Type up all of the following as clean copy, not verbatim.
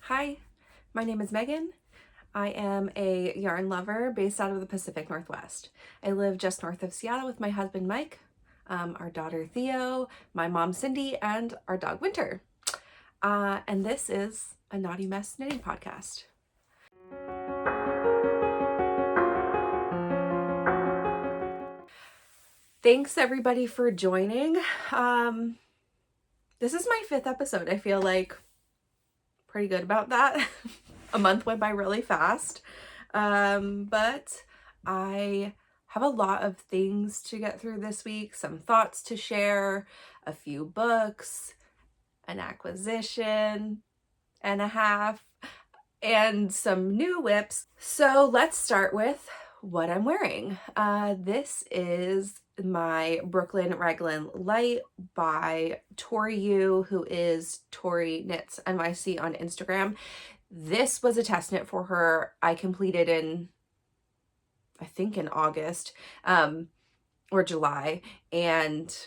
Hi, my name is Megan. I am a yarn lover based out of the Pacific Northwest. I live just north of Seattle with my husband Mike, our daughter Theo, my mom Cindy, and our dog Winter. And this is a Naughty Mess knitting podcast. Thanks everybody for joining. This is my 5th episode. I feel like pretty good about that. A month went by really fast. But I have a lot of things to get through this week, some thoughts to share, a few books, an acquisition and a half, and some new whips. So let's start with what I'm wearing. This is my Brooklyn Raglan Light by Tori, who is Tori Knits NYC on Instagram. This was a test knit for her. I completed I think in August, or July, and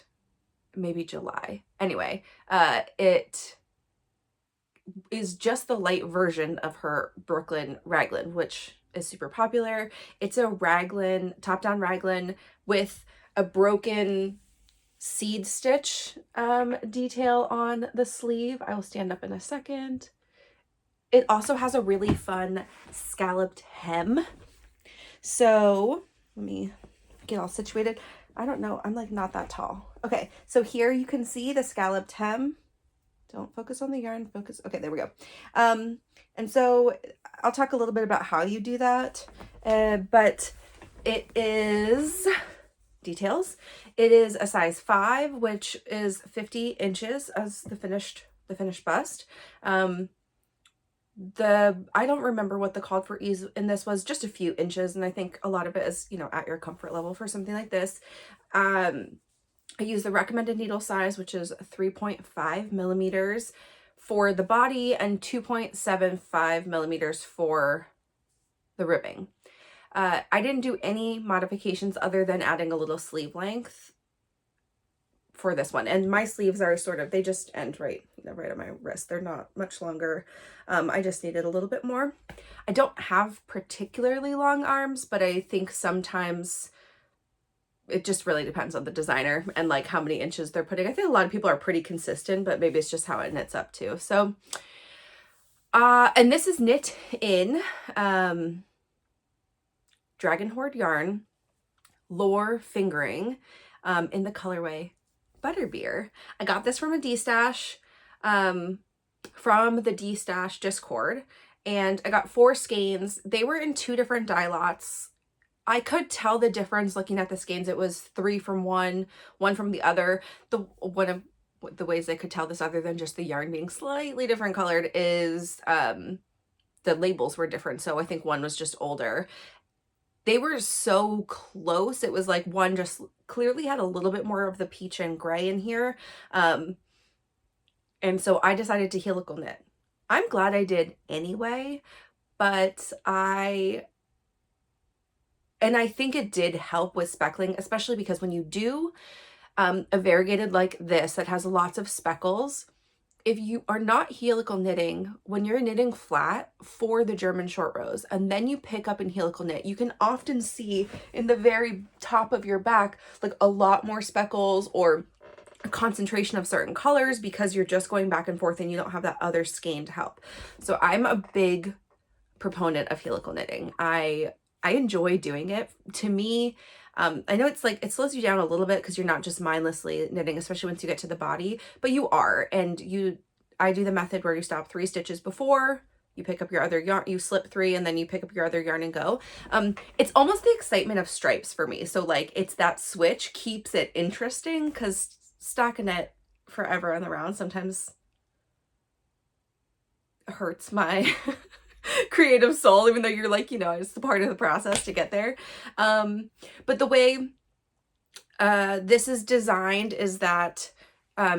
maybe July. Anyway, it is just the light version of her Brooklyn Raglan, which is super popular. It's a raglan, top-down raglan with a broken seed stitch detail on the sleeve. I will stand up in a second. It also has a really fun scalloped hem. So let me get all situated. I don't know, I'm like not that tall. Okay, so here you can see the scalloped hem. Don't focus on the yarn, focus. Okay, there we go. And so I'll talk a little bit about how you do that. But it is details. It is a size 5, which is 50 inches as the finished bust. I don't remember what the called for ease in this was, just a few inches, and I think a lot of it is, you know, at your comfort level for something like this. I use the recommended needle size, which is 3.5 millimeters for the body and 2.75 millimeters for the ribbing. I didn't do any modifications other than adding a little sleeve length for this one. And my sleeves are sort of, they just end right on my wrist. They're not much longer. I just needed a little bit more. I don't have particularly long arms, but I think sometimes it just really depends on the designer and like how many inches they're putting. I think a lot of people are pretty consistent, but maybe it's just how it knits up too. So, and this is knit in Dragon Hoard yarn, Lore Fingering, in the colorway Butterbeer. I got this from a D-stash, from the D-stash Discord, and I got 4 skeins. They were in 2 different dye lots. I could tell the difference looking at the skeins. It was 3 from one from the other. One of the ways I could tell this, other than just the yarn being slightly different colored, is the labels were different. So I think one was just older. They were so close. It was like one just clearly had a little bit more of the peach and gray in here. And so I decided to helical knit. I'm glad I did anyway, but I think it did help with speckling, especially because when you do a variegated like this that has lots of speckles, if you are not helical knitting, when you're knitting flat for the German short rows and then you pick up and helical knit, you can often see in the very top of your back like a lot more speckles or a concentration of certain colors because you're just going back and forth and you don't have that other skein to help. So I'm a big proponent of helical knitting. I enjoy doing it. To me, I know it's like, it slows you down a little bit because you're not just mindlessly knitting, especially once you get to the body, but you are. And I do the method where you stop 3 stitches before, you pick up your other yarn, you slip 3, and then you pick up your other yarn and go. It's almost the excitement of stripes for me. So like, it's that switch keeps it interesting because stockinette forever on the round sometimes hurts my creative soul, even though you're like, you know, it's the part of the process to get there. But the way this is designed is that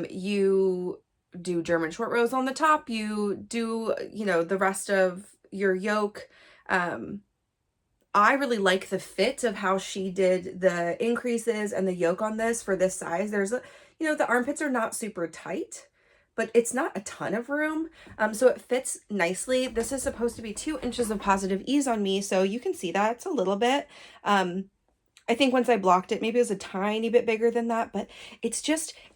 you do German short rows on the top, you do, you know, the rest of your yoke. I really like the fit of how she did the increases and the yoke on this for this size. There's a, you know, the armpits are not super tight, but it's not a ton of room. So it fits nicely. This is supposed to be 2 inches of positive ease on me. So you can see that it's a little bit. I think once I blocked it, maybe it was a tiny bit bigger than that, but it's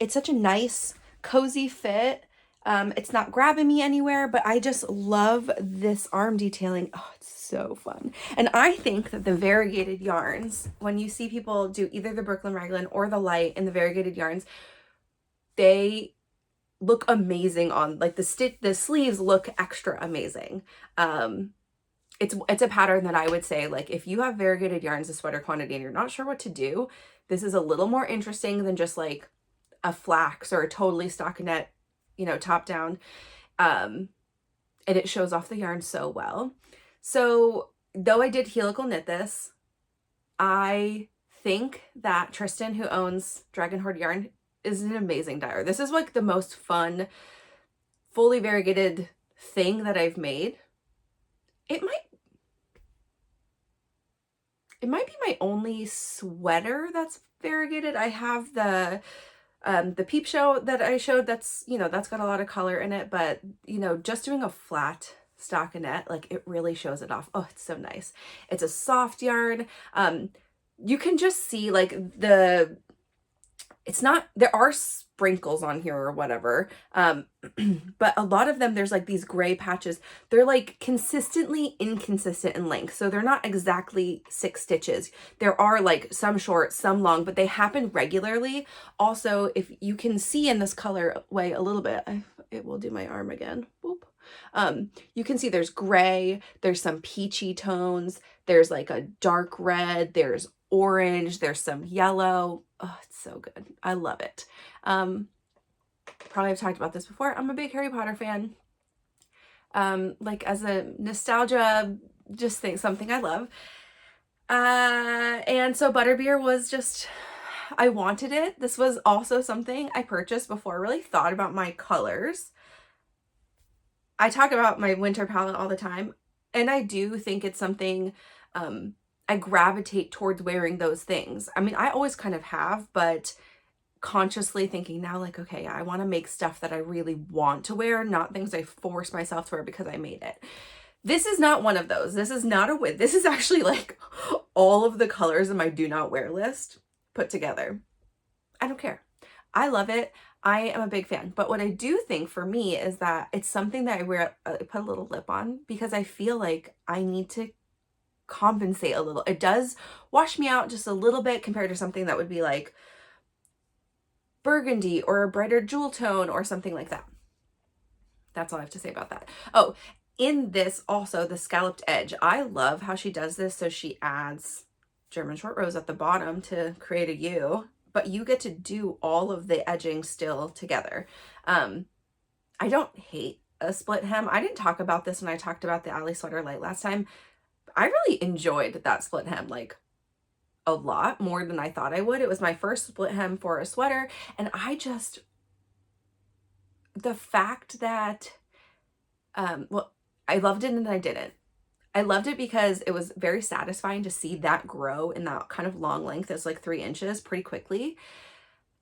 such a nice, cozy fit. It's not grabbing me anywhere, but I just love this arm detailing. Oh, it's so fun. And I think that the variegated yarns, when you see people do either the Brooklyn Raglan or the light in the variegated yarns, they look amazing on, like, the sleeves look extra amazing. It's a pattern that I would say, like, if you have variegated yarns, a sweater quantity, and you're not sure what to do, this is a little more interesting than just like a flax or a totally stockinette, you know, top down. And it shows off the yarn so well. So though I did helical knit this, I think that Tristan, who owns Dragon Hoard Yarn, is an amazing dyer. This is like the most fun, fully variegated thing that I've made. It might be my only sweater that's variegated. I have the peep show that I showed, that's, you know, that's got a lot of color in it, but, you know, just doing a flat stockinette, like, it really shows it off. Oh, it's so nice. It's a soft yarn. You can just see, like, it's not, there are sprinkles on here or whatever, but a lot of them, there's like these gray patches. They're like consistently inconsistent in length, so they're not exactly 6 stitches. There are like some short, some long, but they happen regularly. Also, if you can see in this colorway a little bit, it will do my arm again. Boop. You can see there's gray, there's some peachy tones, there's like a dark red, there's orange, there's some yellow. Oh, it's so good. I love it. Probably have talked about this before. I'm a big Harry Potter fan. Like, as a nostalgia, just something I love. And so Butterbeer was just, I wanted it. This was also something I purchased before I really thought about my colors. I talk about my winter palette all the time, and I do think it's something, I gravitate towards wearing those things. I mean, I always kind of have, but consciously thinking now, like, okay, I want to make stuff that I really want to wear, not things I force myself to wear because I made it. This is not one of those. This is not a win. This is actually like all of the colors in my do not wear list put together. I don't care. I love it. I am a big fan. But what I do think for me is that it's something that I wear, I put a little lip on because I feel like I need to compensate a little. It does wash me out just a little bit compared to something that would be like burgundy or a brighter jewel tone or something like that. That's all I have to say about that. Oh, in this also, the scalloped edge, I love how she does this. So she adds German short rows at the bottom to create a U, but you get to do all of the edging still together. I don't hate a split hem. I didn't talk about this when I talked about the Alley Sweater Light last time. I really enjoyed that split hem, like, a lot more than I thought I would. It was my first split hem for a sweater, and I just, the fact that, well, I loved it and I didn't. I loved it because it was very satisfying to see that grow in that kind of long length. It's like 3 inches pretty quickly.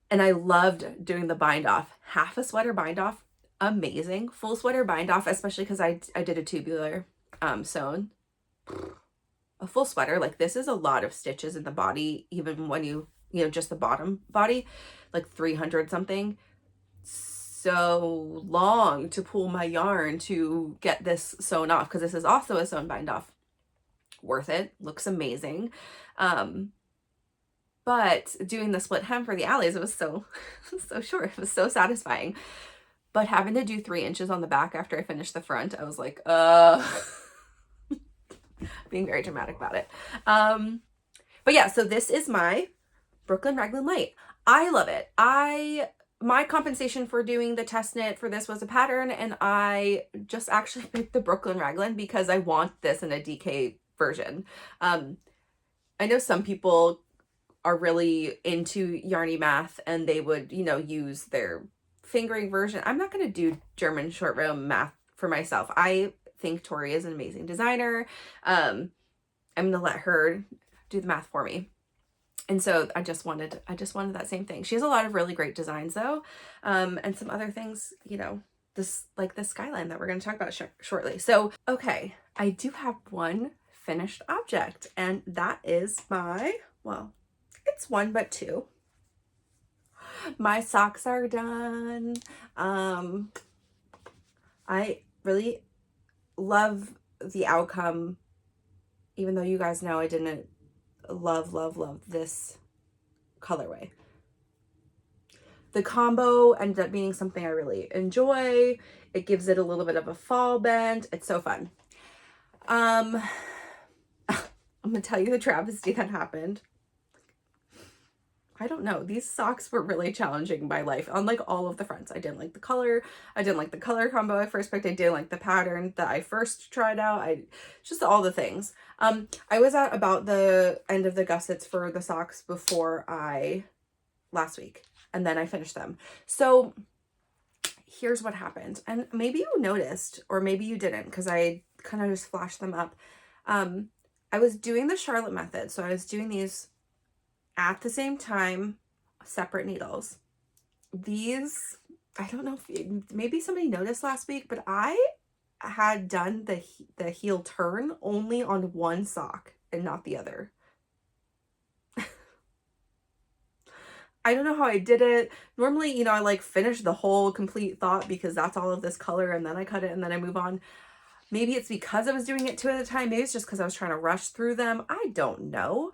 And I loved doing the bind off. Half a sweater bind off, amazing. Full sweater bind off, especially because I did a tubular sewn. A full sweater, like, this is a lot of stitches in the body, even when you know, just the bottom body, like 300 something. So long to pull my yarn to get this sewn off, because this is also a sewn bind off. Worth it. Looks amazing. But doing the split hem for the alleys, it was so short. It was so satisfying. But having to do 3 inches on the back after I finished the front, I was like, being very dramatic about it. But yeah, so this is my Brooklyn Raglan Light. I love it. My compensation for doing the test knit for this was a pattern, and I just actually picked the Brooklyn Raglan because I want this in a DK version. I know some people are really into yarny math and they would, you know, use their fingering version. I'm not going to do German short row math for myself. I think Tori is an amazing designer. I'm going to let her do the math for me. And so I just wanted that same thing. She has a lot of really great designs though. And some other things, you know, this, like the Skyline that we're going to talk about shortly. So, okay, I do have one finished object, and that is my, well, it's one, but two. My socks are done. I really love the outcome, even though you guys know I didn't love this colorway. The combo ended up being something I really enjoy. It gives it a little bit of a fall bend. It's so fun. I'm gonna tell you the travesty that happened. I don't know. These socks were really challenging my life on like all of the fronts. I didn't like the color. I didn't like the color combo I first picked. I didn't like the pattern that I first tried out. Just all the things. I was at about the end of the gussets for the socks before last week, and then I finished them. So here's what happened. And maybe you noticed, or maybe you didn't, because I kind of just flashed them up. I was doing the Charlotte method. So I was doing these at the same time, separate needles. These, I don't know if maybe somebody noticed last week, but I had done the heel turn only on one sock and not the other. I don't know how I did it. Normally, you know, I like finish the whole complete thought because that's all of this color, and then I cut it and then I move on. Maybe it's because I was doing it two at a time. Maybe it's just because I was trying to rush through them. I don't know.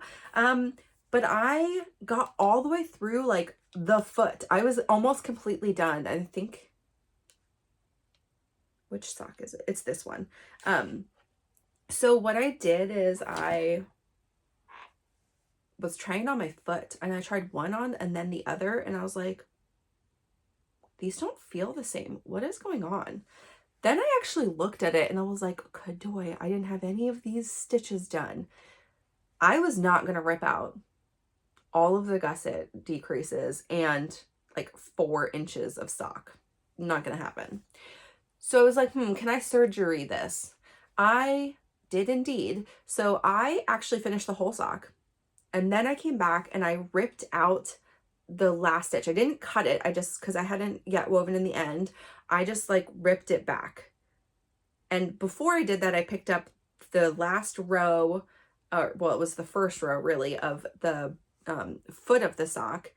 But I got all the way through like the foot. I was almost completely done. I think, which sock is it? It's this one. So what I did is I was trying on my foot, and I tried one on and then the other, and I was like, these don't feel the same. What is going on? Then I actually looked at it and I was like, Godreau, I didn't have any of these stitches done. I was not going to rip out all of the gusset decreases and like 4 inches of sock. Not gonna happen. So I was like, can I surgery this? I did indeed. So I actually finished the whole sock, and then I came back and I ripped out the last stitch. I didn't cut it. I just, because I hadn't yet woven in the end, I just like ripped it back. And before I did that, I picked up the last row, well, it was the first row really of the foot of the sock,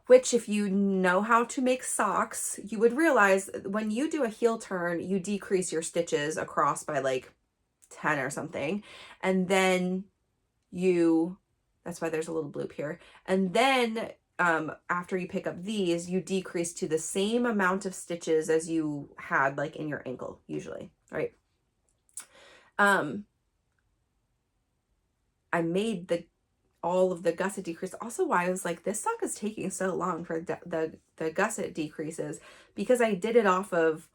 which if you know how to make socks, you would realize when you do a heel turn, you decrease your stitches across by like 10 or something. And then that's why there's a little bloop here. And then after you pick up these, you decrease to the same amount of stitches as you had like in your ankle usually, right? I made all of the gusset decrease. Also why I was like, this sock is taking so long for the gusset decreases, because I did it off of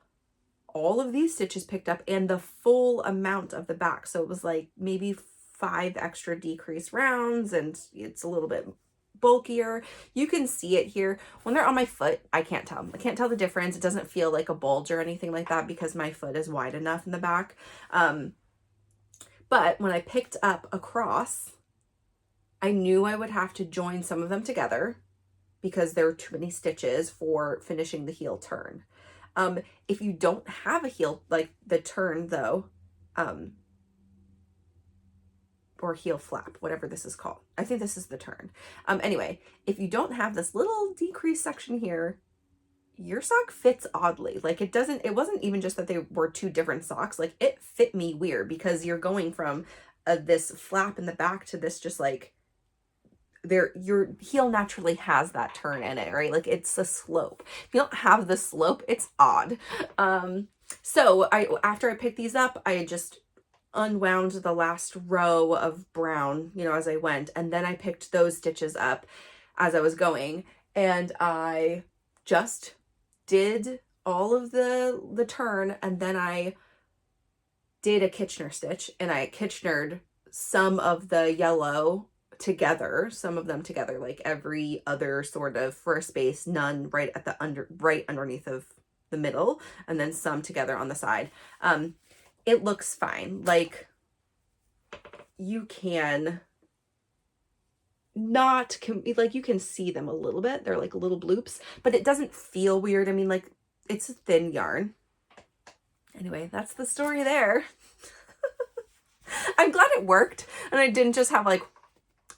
all of these stitches picked up and the full amount of the back. So it was like maybe 5 extra decrease rounds, and it's a little bit bulkier. You can see it here. When they're on my foot, I can't tell. I can't tell the difference. It doesn't feel like a bulge or anything like that because my foot is wide enough in the back. But when I picked up across, I knew I would have to join some of them together because there were too many stitches for finishing the heel turn. If you don't have a heel, like the turn though, or heel flap, whatever this is called. I think this is the turn. Anyway, if you don't have this little decrease section here, your sock fits oddly. Like it wasn't even just that they were 2 different socks. Like it fit me weird because you're going from this flap in the back to this just like, your heel naturally has that turn in it, right? Like it's a slope. If you don't have the slope, it's odd. So after I picked these up, I just unwound the last row of brown, you know, as I went, and then I picked those stitches up as I was going, and I just did all of the turn, and then I did a Kitchener stitch, and I Kitchenered some of the yellow together, some of them together, like every other sort of for a space, none right at the right underneath of the middle, and then some together on the side. It looks fine. Like you can not, like you can see them a little bit. They're like little bloops, but it doesn't feel weird. I mean, like it's a thin yarn. Anyway, that's the story there. I'm glad it worked and I didn't just have like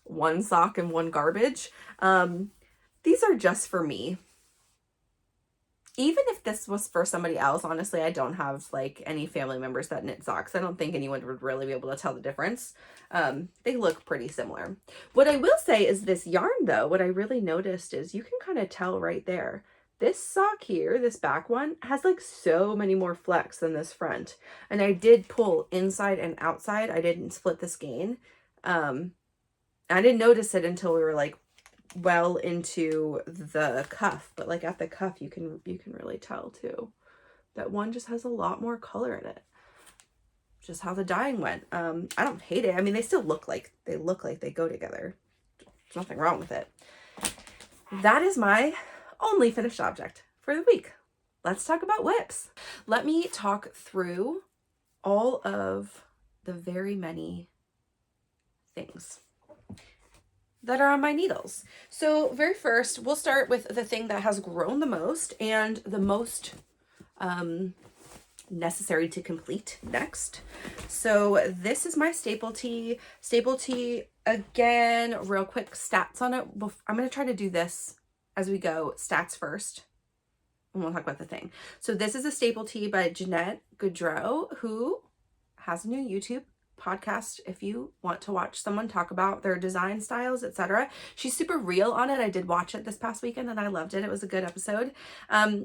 one sock and one garbage. These are just for me. Even if this was for somebody else, honestly, I don't have like any family members that knit socks. I don't think anyone would really be able to tell the difference. They look pretty similar. What I will say is this yarn though, what I really noticed is you can kind of tell right there. This sock here, this back one, has like so many more flecks than this front. And I did pull inside and outside. I didn't split the skein. I didn't notice it until we were like well into the cuff, but like at the cuff you can really tell too that one just has a lot more color in it. Just how the dyeing went. I don't hate it. I mean, they still look like they go together. There's nothing wrong with it. That is my only finished object for the week. Let's talk about whips. Let me talk through all of the very many things that are on my needles. So very first, we'll start with the thing that has grown the most and the most necessary to complete next. So this is my staple tee. Staple tee, again, real quick stats on it. I'm going to try to do this as we go, stats first, and we'll talk about the thing. So this is a staple tee by Jeanette, Godreau, who has a new YouTube podcast if you want to watch someone talk about their design styles, etc. She's super real on it. I did watch it this past weekend and I loved it. It was a good episode.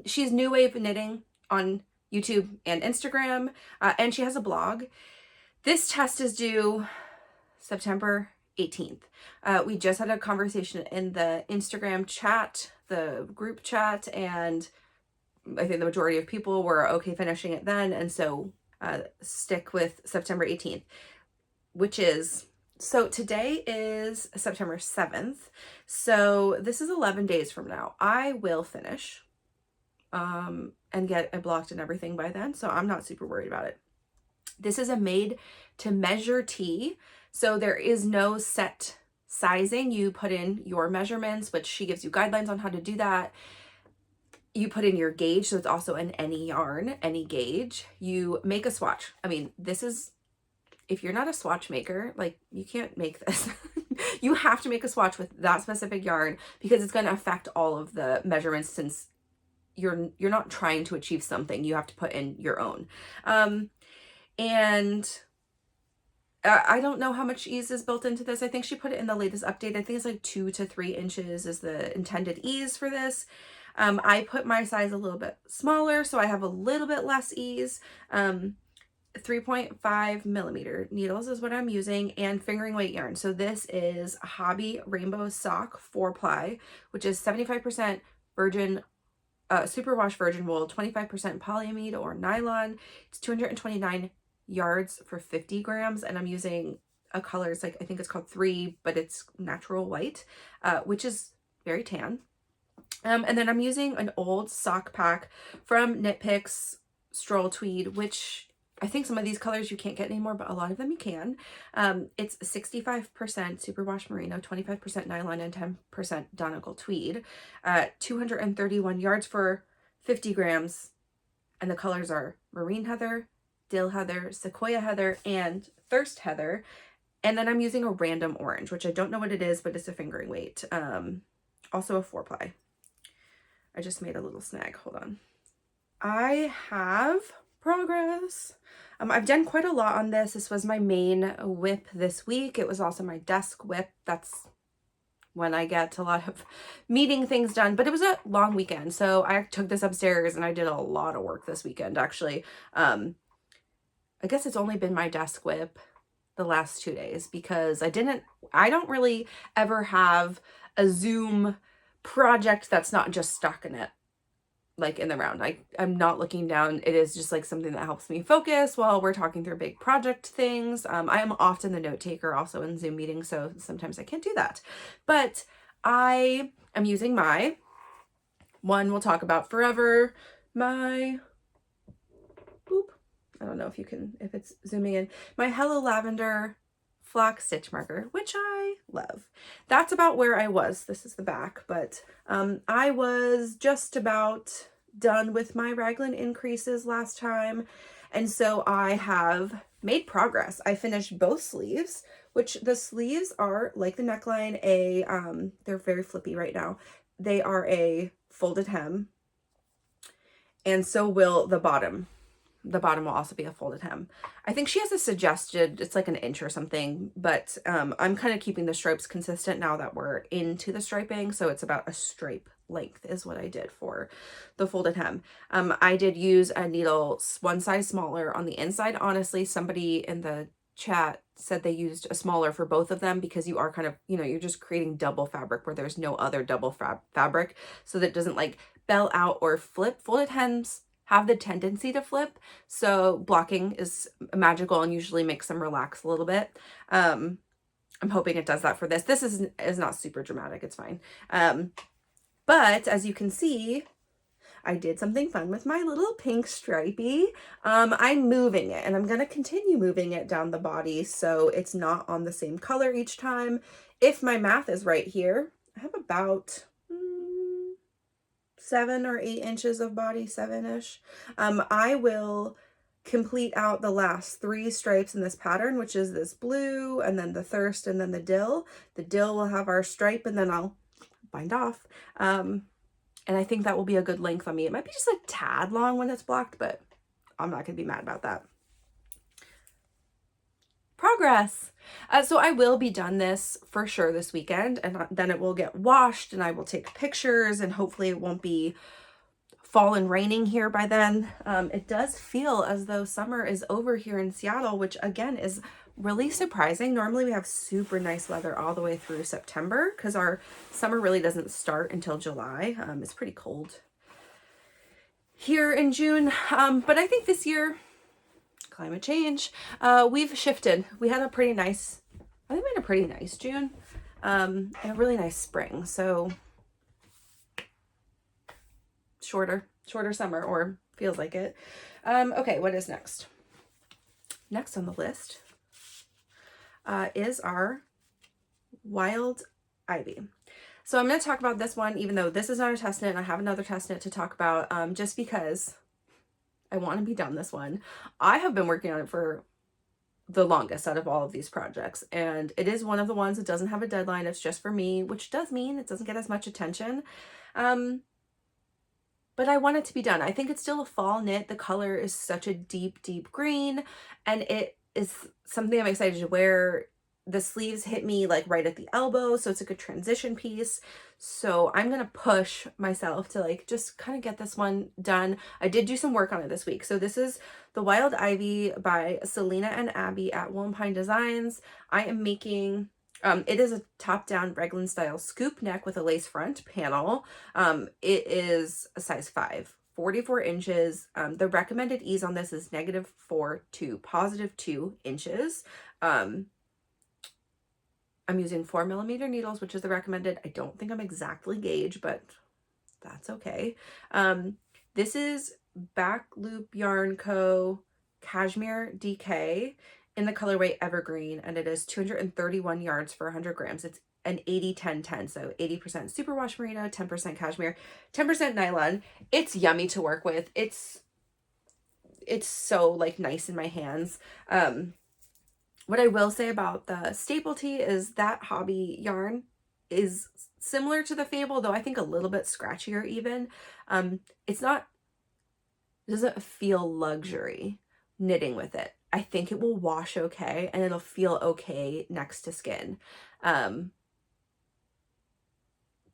She's New Wave Knitting on YouTube and Instagram, and she has a blog. This test is due September 18th. We just had a conversation in the Instagram chat, the group chat, and I think the majority of people were okay finishing it then, and so stick with September 18th, which is, so today is September 7th. So this is 11 days from now. I will finish and get it blocked and everything by then. So I'm not super worried about it. This is a made to measure tee. So there is no set sizing. You put in your measurements, which she gives you guidelines on how to do that. You put in your gauge, so it's also an any yarn, any gauge. You make a swatch. I mean, this is, if you're not a swatch maker, like you can't make this. You have to make a swatch with that specific yarn because it's going to affect all of the measurements since you're not trying to achieve something. You have to put in your own. And I don't know how much ease is built into this. I think she put it in the latest update. I think it's like 2 to 3 inches is the intended ease for this. I put my size a little bit smaller, so I have a little bit less ease. 3.5 millimeter needles is what I'm using, and fingering weight yarn. So this is a Hobbii Rainbow Sock 4-ply, which is 75% virgin, superwash virgin wool, 25% polyamide or nylon. It's 229 yards for 50 grams, and I'm using a color, it's like, I think it's called 3, but it's natural white, which is very tan. And then I'm using an old sock pack from Knit Picks Stroll Tweed, which I think some of these colors you can't get anymore, but a lot of them you can. It's 65% superwash merino, 25% nylon, and 10% Donegal tweed. 231 yards for 50 grams. And the colors are marine heather, dill heather, sequoia heather, and thirst heather. And then I'm using a random orange, which I don't know what it is, but it's a fingering weight. Also a 4-ply. I just made a little snag. Hold on. I have progress. I've done quite a lot on this. This was my main whip this week. It was also my desk whip. That's when I get a lot of meeting things done, but it was a long weekend. So I took this upstairs and I did a lot of work this weekend, actually. I guess it's only been my desk whip the last 2 days because I don't really ever have a Zoom project that's not just stuck in it, like in the round. I'm not looking down. It is just like something that helps me focus while we're talking through big project things. I am often the note taker also in Zoom meetings, so sometimes I can't do that. But I am using my one we'll talk about forever, my I don't know if you can, if it's zooming in, my Hello Lavender flock stitch marker, which I love. That's about where I was. This is the back, but I was just about done with my raglan increases last time, and so I have made progress. I finished both sleeves, which the sleeves are like the neckline, they're very flippy right now. They are a folded hem, and so will the bottom. The bottom will also be a folded hem. I think she has a suggested, it's like an inch or something, but I'm kind of keeping the stripes consistent now that we're into the striping. So it's about a stripe length is what I did for the folded hem. I did use a needle one size smaller on the inside. Honestly, somebody in the chat said they used a smaller for both of them because you are kind of, you know, you're just creating double fabric where there's no other double fabric, so that it doesn't like bell out or flip. Folded hems have the tendency to flip, so blocking is magical and usually makes them relax a little bit. I'm hoping it does that for this. This is not super dramatic, it's fine. But as you can see, I did something fun with my little pink stripey. I'm moving it, and I'm going to continue moving it down the body so it's not on the same color each time. If my math is right here, I have about 7 or 8 inches of body, 7-ish. I will complete out the last 3 stripes in this pattern, which is this blue, and then the thirst, and then the dill. The dill will have our stripe, and then I'll bind off. And I think that will be a good length on me. It might be just a tad long when it's blocked, but I'm not going to be mad about that. Progress. So I will be done this for sure this weekend, and then it will get washed, and I will take pictures, and hopefully it won't be fall and raining here by then. It does feel as though summer is over here in Seattle, which again is really surprising. Normally we have super nice weather all the way through September because our summer really doesn't start until July. It's pretty cold here in June. But I think this year, climate change, we've shifted. We had a pretty nice, I think we had a pretty nice June, and a really nice spring. So shorter summer, or feels like it. Okay, what is next? Next on the list is our Wild Ivy. So I'm going to talk about this one, even though this is not a test knit, and I have another test knit to talk about, just because I want to be done this one. I have been working on it for the longest out of all of these projects, and it is one of the ones that doesn't have a deadline. It's just for me, which does mean it doesn't get as much attention. But I want it to be done. I think it's still a fall knit. The color is such a deep, deep green, and it is something I'm excited to wear. The sleeves hit me like right at the elbow, so it's a good transition piece. So I'm gonna push myself to like just kind of get this one done. I did do some work on it this week. So this is the Wild Ivy by Selena and Abby at Wool'n Pine Designs. I am making, it is a top-down raglan style scoop neck with a lace front panel. It is a size 5. 44 inches. The recommended ease on this is -4 to +2 inches. I'm using 4mm needles, which is the recommended. I don't think I'm exactly gauge, but that's okay. This is Back Loop Yarn Co. Cashmere DK in the colorway Evergreen, and it is 231 yards for 100 grams. It's an 80-10-10, so 80% superwash merino, 10% cashmere, 10% nylon. It's yummy to work with. It's so like nice in my hands. What I will say about the staple tee is that Hobbii yarn is similar to the Fable, though I think a little bit scratchier even. It doesn't feel luxury knitting with it. I think it will wash okay, and it'll feel okay next to skin.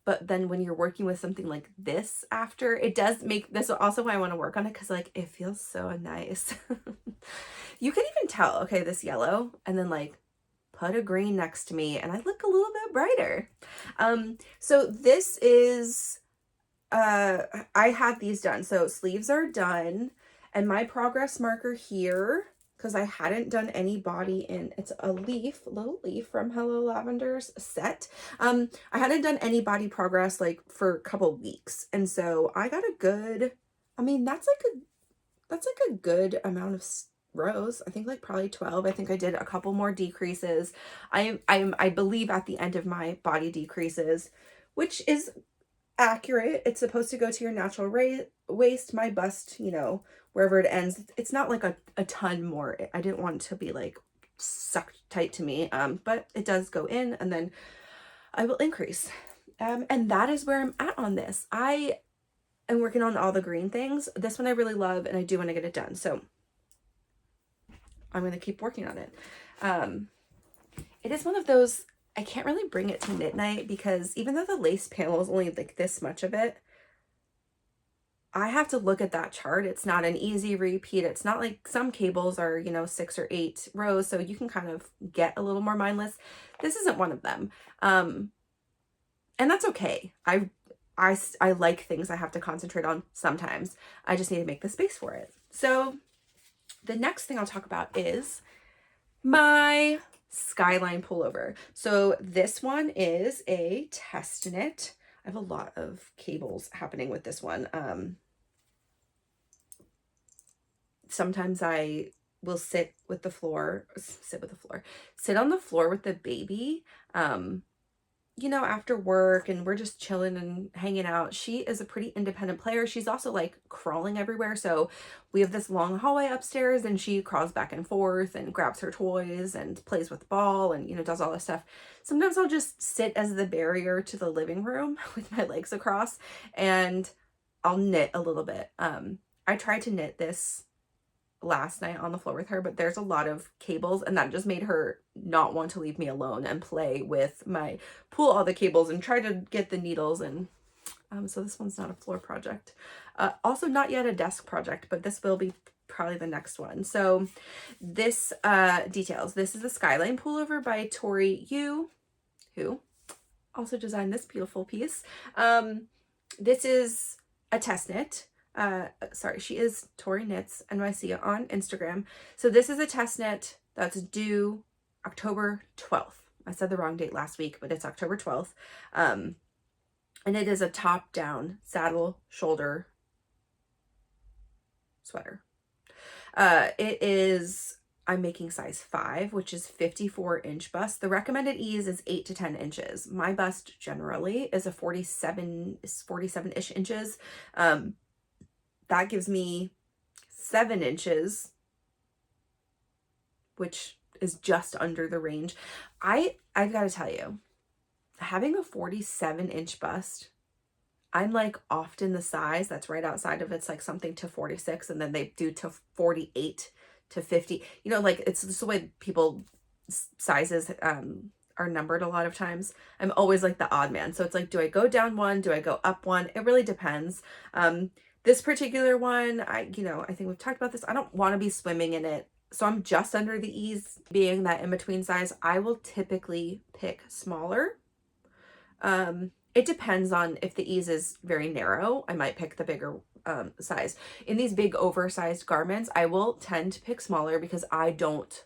But then when you're working with something like this after, it does make this also why I want to work on it, because like it feels so nice. You can even tell, okay, this yellow, and then like put a green next to me and I look a little bit brighter. So this is, I had these done. So sleeves are done, and my progress marker here, because I hadn't done any body in, it's a little leaf from Hello Lavender's set. I hadn't done any body progress like for a couple weeks. And so I got a good, I mean, that's like a good amount of rows. I think like probably 12. I think I did a couple more decreases. I believe at the end of my body decreases, which is accurate. It's supposed to go to your natural waist. My bust, you know, wherever it ends, it's not like a ton more. I didn't want it to be like sucked tight to me, but it does go in, and then I will increase. And that is where I'm at on this. I am working on all the green things. This one I really love, and I do want to get it done. So I'm going to keep working on it. It is one of those, I can't really bring it to knit night because even though the lace panel is only like this much of it, I have to look at that chart. It's not an easy repeat. It's not like some cables are, you know, 6 or 8 rows, so you can kind of get a little more mindless. This isn't one of them. And that's okay. I like things I have to concentrate on sometimes. I just need to make the space for it. So the next thing I'll talk about is my Skyline pullover. So this one is a test knit. I have a lot of cables happening with this one. Sometimes I will sit on the floor with the baby, you know, after work, and we're just chilling and hanging out. She is a pretty independent player. She's also like crawling everywhere. So we have this long hallway upstairs, and she crawls back and forth and grabs her toys and plays with the ball and, you know, does all this stuff. Sometimes I'll just sit as the barrier to the living room with my legs across, and I'll knit a little bit. I tried to knit this last night on the floor with her, but there's a lot of cables, and that just made her not want to leave me alone and play with pull all the cables and try to get the needles. And so this one's not a floor project, also not yet a desk project, but this will be probably the next one. So this details, this is the Skyline pullover by Tori, who also designed this beautiful piece. This is a test knit. Sorry, she is Tori Knits NYC on Instagram. So this is a test knit that's due October 12th. I said the wrong date last week, but it's October 12th. And it is a top down saddle shoulder sweater. I'm making size 5, which is 54-inch bust. The recommended ease is 8 to 10 inches. My bust generally is a 47-ish inches. That gives me 7 inches, which is just under the range. I've got to tell you, having a 47-inch bust, I'm like often the size that's right outside of it's like something to 46, and then they do to 48 to 50. You know, like it's just the way people sizes are numbered a lot of times. I'm always like the odd man. So it's like, do I go down one? Do I go up one? It really depends. This particular one, I think we've talked about this. I don't want to be swimming in it. So I'm just under the ease, being that in between size. I will typically pick smaller. It depends on if the ease is very narrow. I might pick the bigger size. In these big oversized garments, I will tend to pick smaller because I don't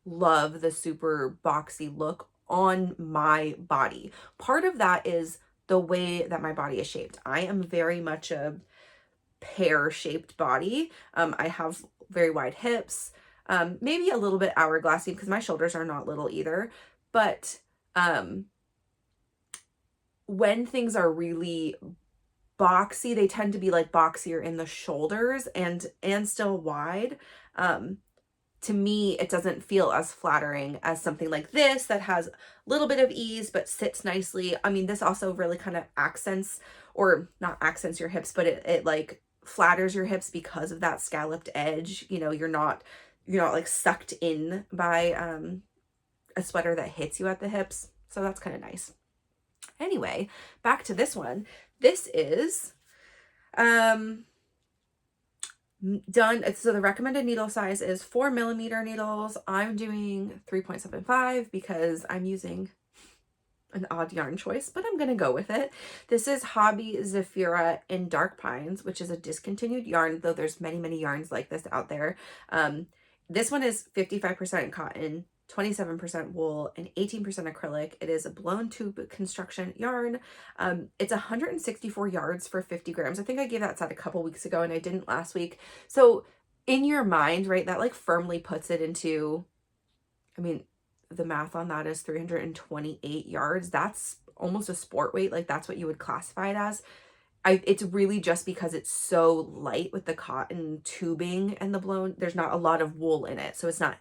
love the super boxy look on my body. Part of that is the way that my body is shaped. I am very much a pear-shaped body. I have very wide hips, maybe a little bit hourglassy because my shoulders are not little either. But when things are really boxy, they tend to be like boxier in the shoulders and still wide. To me, it doesn't feel as flattering as something like this that has a little bit of ease but sits nicely. I mean, this also really kind of accents, or not accents your hips, but it like flatters your hips because of that scalloped edge. You know, you're not like sucked in by a sweater that hits you at the hips. So that's kind of nice. Anyway, back to this one. This is done. So the recommended needle size is 4mm needles. I'm doing 3.75 because I'm using an odd yarn choice, but I'm gonna go with it. This is Hobbii Zafira in Dark Pines, which is a discontinued yarn, though there's many yarns like this out there. This one is 55% cotton, 27% wool, and 18% acrylic. It is a blown tube construction yarn. It's 164 yards for 50 grams. I think I gave that set a couple weeks ago and I didn't last week. So in your mind, right, that like firmly puts it into, I mean, the math on that is 328 yards. That's almost a sport weight. Like that's what you would classify it as. It's really just because it's so light with the cotton tubing and the blown, there's not a lot of wool in it. So it's not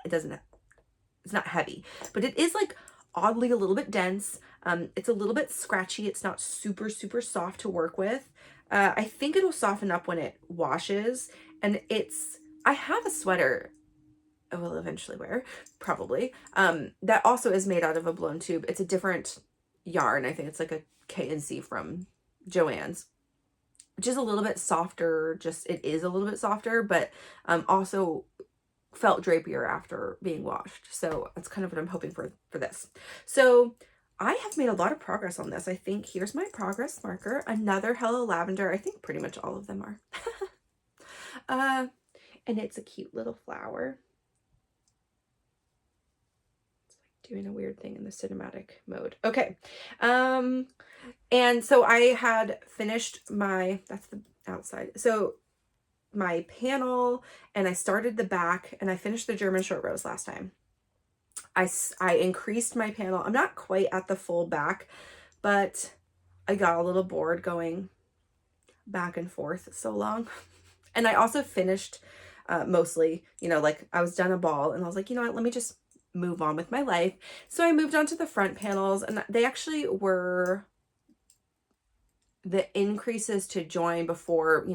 heavy, but it is like oddly a little bit dense. It's a little bit scratchy. It's not super, super soft to work with. I think it'll soften up when it washes, and I have a sweater I will eventually wear, probably, that also is made out of a blown tube. It's a different yarn. I think it's like a K&C from Joann's, which is a little bit softer. It is a little bit softer, but also felt drapier after being washed. So that's kind of what I'm hoping for this. So I have made a lot of progress on this. I think here's my progress marker. Another Hello Lavender. I think pretty much all of them are. And it's a cute little flower. Doing a weird thing in the cinematic mode. Okay. And so I had finished that's the outside. So my panel, and I started the back, and I finished the German short rows last time. I increased my panel. I'm not quite at the full back, but I got a little bored going back and forth so long. And I also finished mostly, like I was done a ball, and I was like, you know what, let me just move on with my life. So I moved on to the front panels, and they actually were the increases to join before,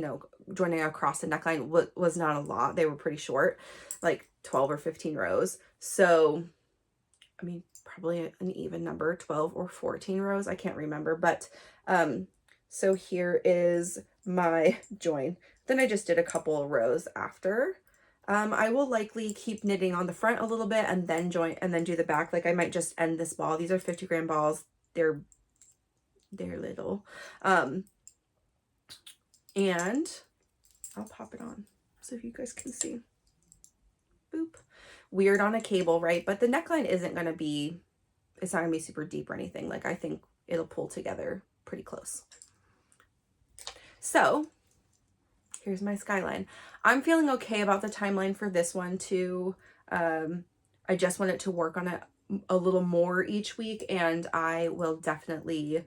joining across the neckline was not a lot. They were pretty short, like 12 or 15 rows. So, I mean, probably an even number, 12 or 14 rows. I can't remember, but, so here is my join. Then I just did a couple of rows after. I will likely keep knitting on the front a little bit and then join and then do the back. Like I might just end this ball. These are 50-gram balls. They're little. And I'll pop it on so you guys can see. Boop. Weird on a cable, right? But the neckline it's not going to be super deep or anything. Like I think it'll pull together pretty close. So here's my Skyline. I'm feeling okay about the timeline for this one too. I just want it to work on it a little more each week, and I will definitely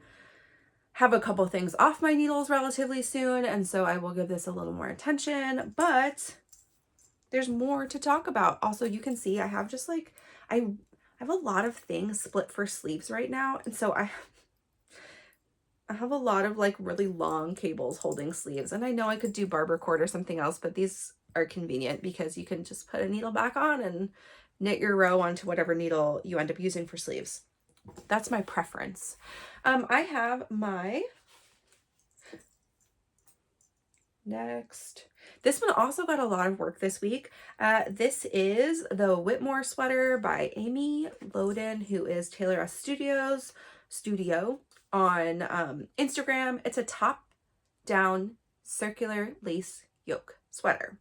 have a couple things off my needles relatively soon, and so I will give this a little more attention, but there's more to talk about. Also, you can see I have just like, I have a lot of things split for sleeves right now, and so I have a lot of like really long cables holding sleeves, and I know I could do barber cord or something else, but these are convenient because you can just put a needle back on and knit your row onto whatever needle you end up using for sleeves. That's my preference. I have my next. This one also got a lot of work this week. This is the Whitmore sweater by Aimee Loden, who is Taylor S Studio on Instagram. It's a top-down circular lace yoke sweater.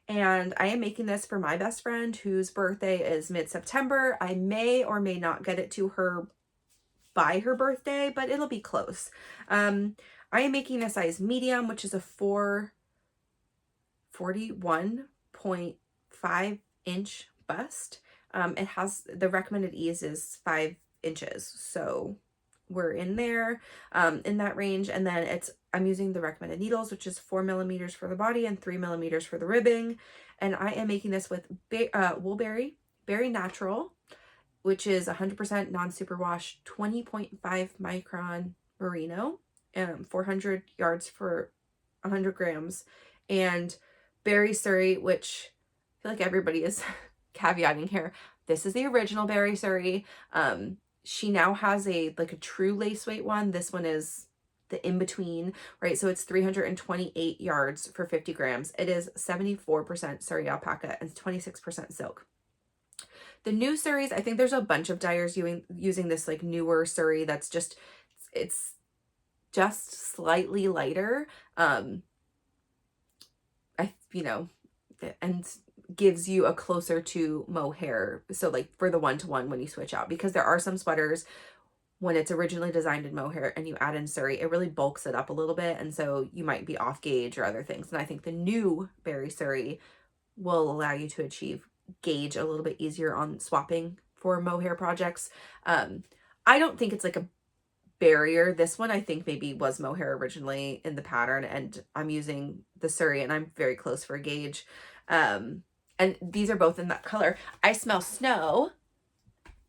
And I am making this for my best friend whose birthday is mid-September. I may or may not get it to her by her birthday, but it'll be close. I am making a size medium, which is a 41.5 inch bust. It has, the recommended ease is 5 inches. So we're in there, in that range. And then I'm using the recommended needles, which is 4 millimeters for the body and 3 millimeters for the ribbing. And I am making this with Woolberry Berry Natural, which is 100% non-superwash, 20.5 micron merino, 400 yards for 100 grams, and Berry Surrey, which I feel like everybody is caveating here. This is the original Berry Surrey. She now has a true lace weight one. This one is the in-between, right? So it's 328 yards for 50 grams. It is 74% Surrey alpaca and 26% silk. The new Surreys, I think there's a bunch of dyers using this like newer Surrey that's it's just slightly lighter. And gives you a closer to mohair. So like for the one-to-one when you switch out, because there are some sweaters when it's originally designed in mohair and you add in Surrey, it really bulks it up a little bit. And so you might be off gauge or other things. And I think the new Berry Surrey will allow you to achieve gauge a little bit easier on swapping for mohair projects. I don't think it's like a barrier. This one I think maybe was mohair originally in the pattern, and I'm using the Surrey and I'm very close for a gauge. And these are both in that color. I smell snow,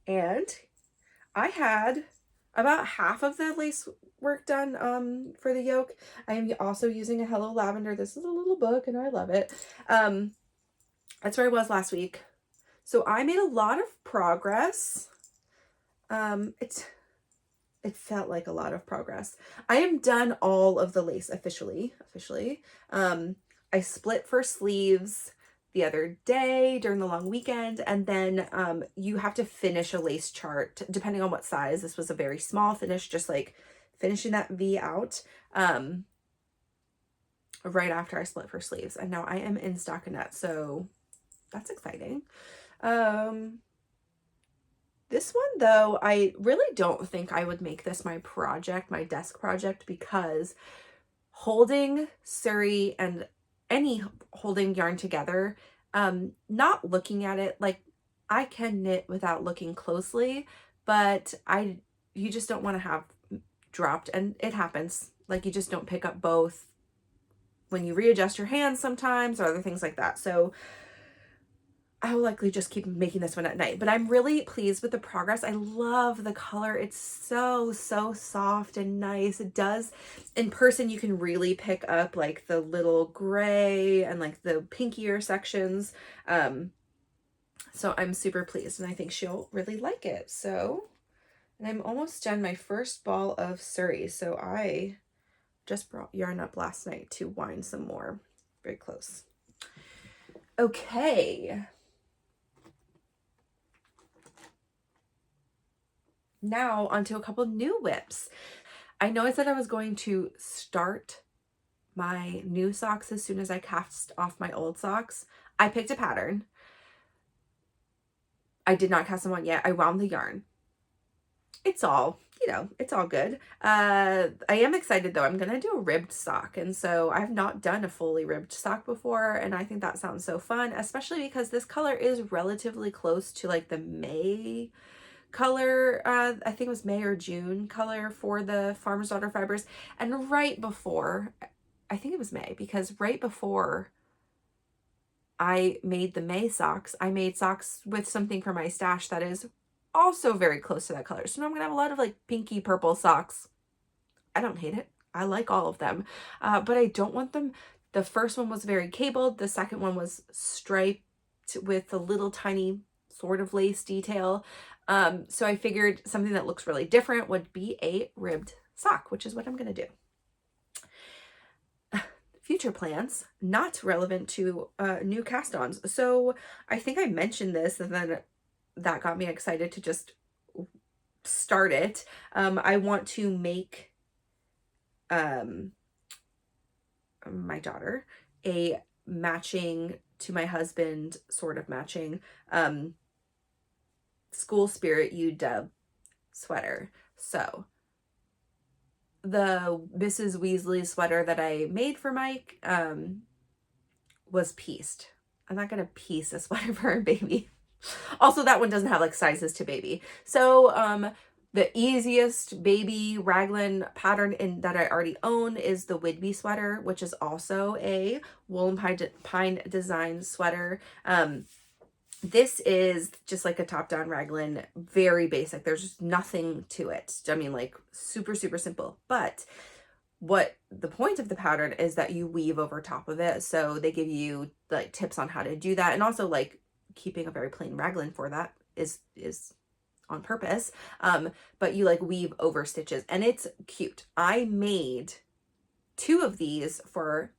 and I had about half of the lace work done for the yoke. I am also using a Hello Lavender. This is a little book and I love it. That's where I was last week. So I made a lot of progress. It felt like a lot of progress. I am done all of the lace officially. I split for sleeves the other day during the long weekend, and then you have to finish a lace chart depending on what size. This was a very small finish, just like finishing that V out right after I split for sleeves, and now I am in stockinette, so that's exciting. This one though, I really don't think I would make this my project, my desk project, because holding Surrey and any holding yarn together, not looking at it, like I can knit without looking closely, but you just don't want to have dropped, and it happens. Like you just don't pick up both when you readjust your hands sometimes or other things like that. So I will likely just keep making this one at night, but I'm really pleased with the progress. I love the color. It's so soft and nice. It does, in person, you can really pick up like the little gray and like the pinkier sections. So I'm super pleased, and I think she'll really like it. So, and I'm almost done my first ball of Surrey. So I just brought yarn up last night to wind some more. Very close. Okay. Now onto a couple new whips. I know I said I was going to start my new socks as soon as I cast off my old socks. I picked a pattern. I did not cast them on yet. I wound the yarn. It's all, it's all good. I am excited though. I'm going to do a ribbed sock. And so I've not done a fully ribbed sock before. And I think that sounds so fun, especially because this color is relatively close to like the May color. I think it was May or June color for the Farmer's Daughter Fibres. And right before, I think it was May, because right before I made the May socks, I made socks with something from my stash that is also very close to that color. So now I'm gonna have a lot of like pinky purple socks. I don't hate it. I like all of them, but I don't want them. The first one was very cabled. The second one was striped with a little tiny sort of lace detail. So I figured something that looks really different would be a ribbed sock, which is what I'm going to do. Future plans, not relevant to new cast-ons. So I think I mentioned this, and then that got me excited to just start it. I want to make my daughter a matching to my husband, sort of matching, School Spirit UW sweater. So the Mrs. Weasley sweater that I made for Mike was pieced. I'm not gonna piece a sweater for a baby. Also, that one doesn't have like sizes to baby. So the easiest baby raglan pattern that I already own is the Whidbey sweater, which is also a wool and pine design sweater. This is just like a top-down raglan, very basic. There's just nothing to it. I mean, like super simple. But what the point of the pattern is that you weave over top of it. So they give you like tips on how to do that, and also like keeping a very plain raglan for that is on purpose. But you like weave over stitches, and it's cute. I made 2 of these for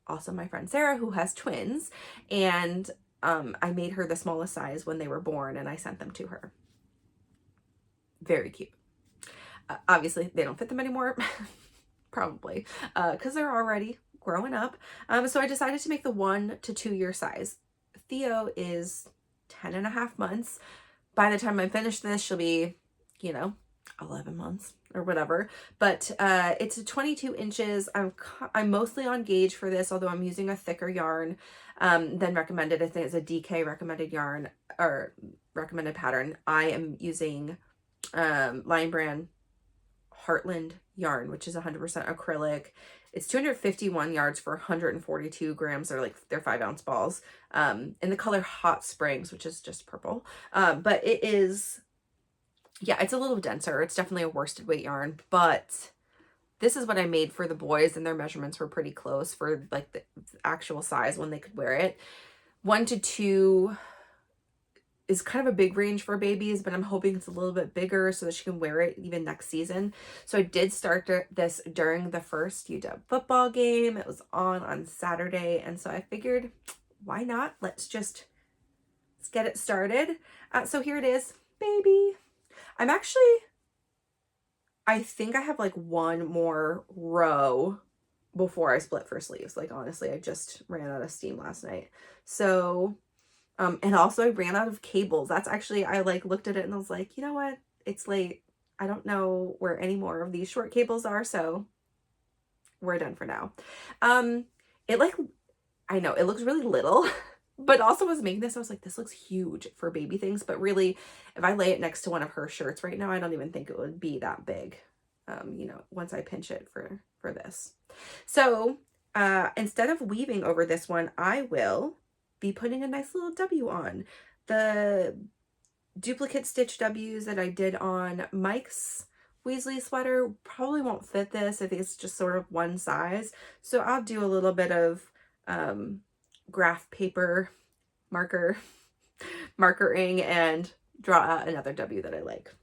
also my friend Sarah, who has twins, and I made her the smallest size when they were born, and I sent them to her. Very cute. Obviously, they don't fit them anymore, probably, because they're already growing up. So I decided to make the 1 to 2 year size. Theo is 10.5 months. By the time I finish this, she'll be, 11 months or whatever, but it's 22 inches. I'm mostly on gauge for this, although I'm using a thicker yarn than recommended. I think it's a DK recommended yarn or recommended pattern. I am using Lion Brand Heartland yarn, which is 100% acrylic. It's 251 yards for 142 grams. They're 5-ounce balls, in the color Hot Springs, which is just purple. But it is, yeah, it's a little denser. It's definitely a worsted weight yarn, but this is what I made for the boys, and their measurements were pretty close for like the actual size when they could wear it. 1 to 2 is kind of a big range for babies, but I'm hoping it's a little bit bigger so that she can wear it even next season. So I did start this during the first UW football game. It was on Saturday, and so I figured, why not? Let's get it started. So here it is, baby. I think I have like one more row before I split for sleeves. Like, honestly, I just ran out of steam last night. So, and also I ran out of cables. That's actually, I like looked at it and I was like, you know what? It's late. I don't know where any more of these short cables are. So we're done for now. I know it looks really little, but also was making this, I was like, this looks huge for baby things, but really if I lay it next to one of her shirts right now, I don't even think it would be that big, you know, once I pinch it for this. So instead of weaving over this one, I will be putting a nice little W on. The duplicate stitch W's that I did on Mike's Weasley sweater probably won't fit this. I think it's just sort of one size. So I'll do a little bit of graph paper markering and draw out another W that I like.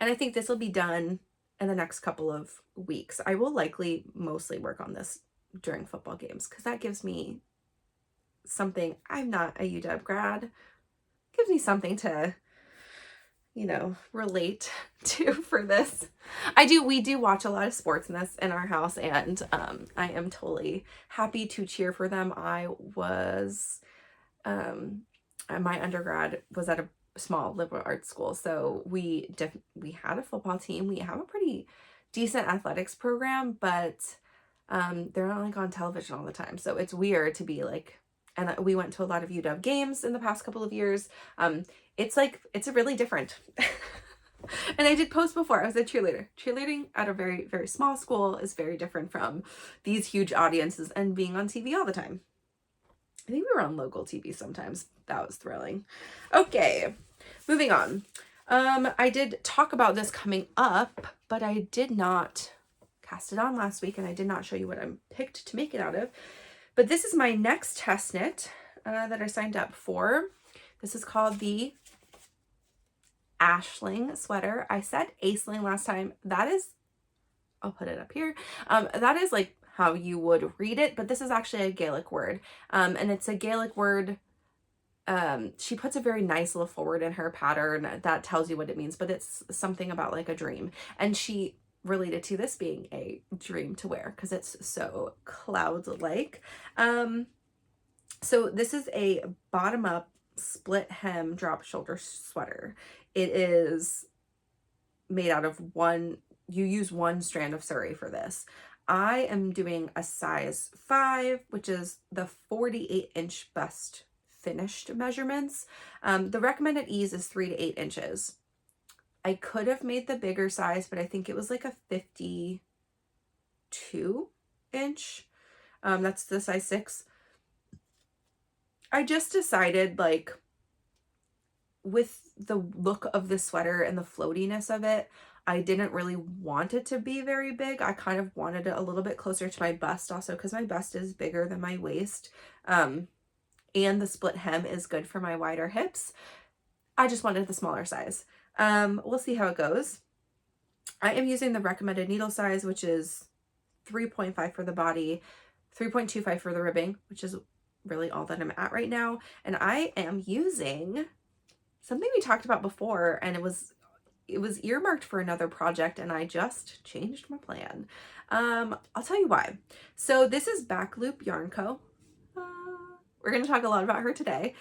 And I think this will be done in the next couple of weeks. I will likely mostly work on this during football games because that gives me something. I'm not a UW grad. Gives me something to, you know, relate to for this. We do watch a lot of sports in our house, and I am totally happy to cheer for them. I was my undergrad was at a small liberal arts school, so we had a football team. We have a pretty decent athletics program, but they're not like on television all the time, so it's weird to be like, and we went to a lot of UW games in the past couple of years. It's really different. And I did post before, I was a cheerleader. Cheerleading at a very, very small school is very different from these huge audiences and being on TV all the time. I think we were on local TV sometimes. That was thrilling. Okay, moving on. I did talk about this coming up, but I did not cast it on last week, and I did not show you what I picked to make it out of. But this is my next test knit that I signed up for. This is called the Ashling sweater. I said Aisling last time. That is, I'll put it up here. That is like how you would read it, but this is actually a Gaelic word. And it's a Gaelic word. She puts a very nice little forward in her pattern that tells you what it means, but it's something about like a dream. And she related to this being a dream to wear because it's so cloud-like. So this is a bottom-up split hem drop shoulder sweater. It is made out of you use one strand of Surrey for this. I am doing a size 5, which is the 48-inch bust finished measurements. The recommended ease is 3 to 8 inches. I could have made the bigger size, but I think it was like a 52-inch. That's the size 6. I just decided, like, with the look of the sweater and the floatiness of it, I didn't really want it to be very big. I kind of wanted it a little bit closer to my bust also because my bust is bigger than my waist. And the split hem is good for my wider hips. I just wanted the smaller size. We'll see how it goes. I am using the recommended needle size, which is 3.5 for the body, 3.25 for the ribbing, which is really all that I'm at right now. And I am using something we talked about before, and it was earmarked for another project, and I just changed my plan. I'll tell you why. So this is Back Loop Yarn Co. We're going to talk a lot about her today.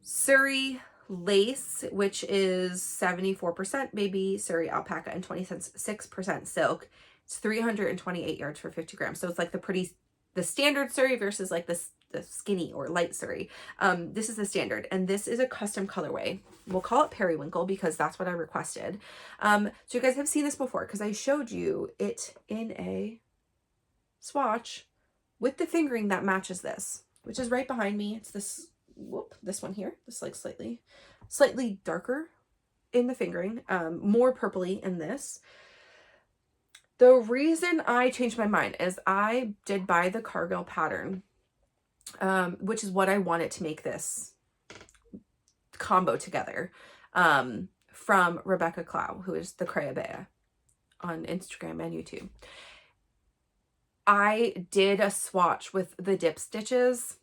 Surrey lace, which is 74% baby Surrey alpaca and 26% silk. It's 328 yards for 50 grams. So it's like the standard Surrey versus like the skinny or light Surrey. This is the standard, and this is a custom colorway. We'll call it periwinkle because that's what I requested. So you guys have seen this before because I showed you it in a swatch with the fingering that matches this, which is right behind me. It's this, this one here. This like slightly darker in the fingering, more purpley in this. The reason I changed my mind is I did buy the Cargill pattern, which is what I wanted to make this combo together, from Rebecca Clow, who is the Crayabea on Instagram and YouTube. I did a swatch with the dip stitches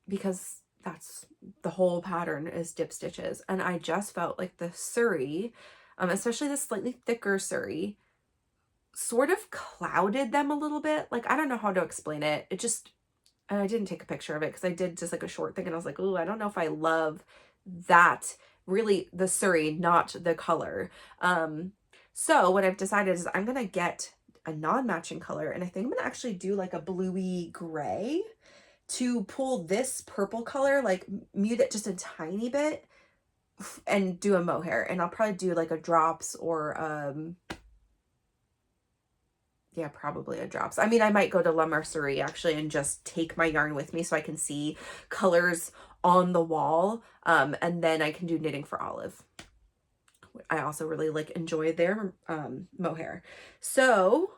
because that's the whole pattern is dip stitches. And I just felt like the Surrey, especially the slightly thicker Surrey, sort of clouded them a little bit. Like, I don't know how to explain it. It just, and I didn't take a picture of it because I did just like a short thing and I was like, oh, I don't know if I love that, really the Surrey, not the color. So what I've decided is I'm going to get a non-matching color, and I think I'm going to actually do like a bluey gray to pull this purple color, like mute it just a tiny bit and do a mohair. And I'll probably do like a drops or, yeah, probably a drops. I mean, I might go to La Mercerie actually and just take my yarn with me so I can see colors on the wall. And then I can do knitting for Olive. I also really like enjoy their mohair. So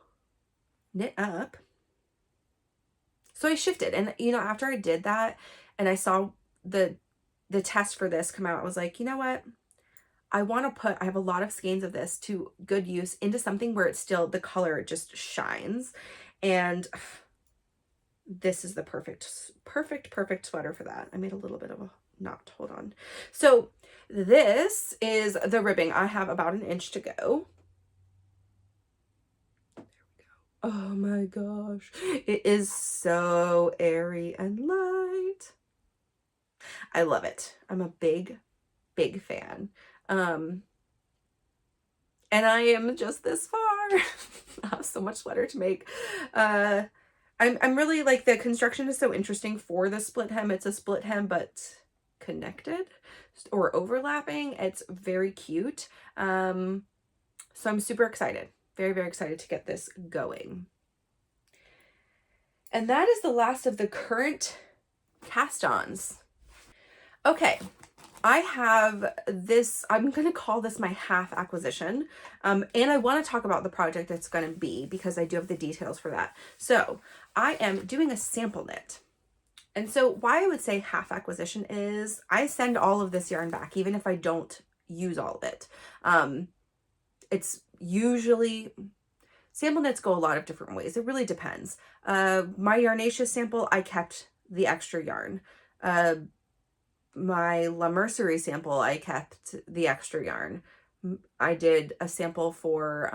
knit up. So I shifted, and you know, after I did that and I saw the test for this come out, I was like, you know what? I have a lot of skeins of this to good use into something where it's still, the color just shines. And this is the perfect sweater for that. I made a little bit of a knot, hold on. So this is the ribbing. I have about an inch to go. There we go. Oh my gosh. It is so airy and light. I love it. I'm a big fan. And I am just this far. I have so much sweater to make. I'm really like, the construction is so interesting for the split hem. It's a split hem, but connected or overlapping. It's very cute. So I'm super excited. Very excited to get this going. And that is the last of the current cast-ons. Okay. I have this, I'm going to call this my half acquisition. And I want to talk about the project it's going to be because I do have the details for that. So I am doing a sample knit. And so why I would say half acquisition is I send all of this yarn back, even if I don't use all of it. It's usually, sample knits go a lot of different ways. It really depends. My Yarnaceous sample, I kept the extra yarn. My La Mercerie sample, I kept the extra yarn. I did a sample for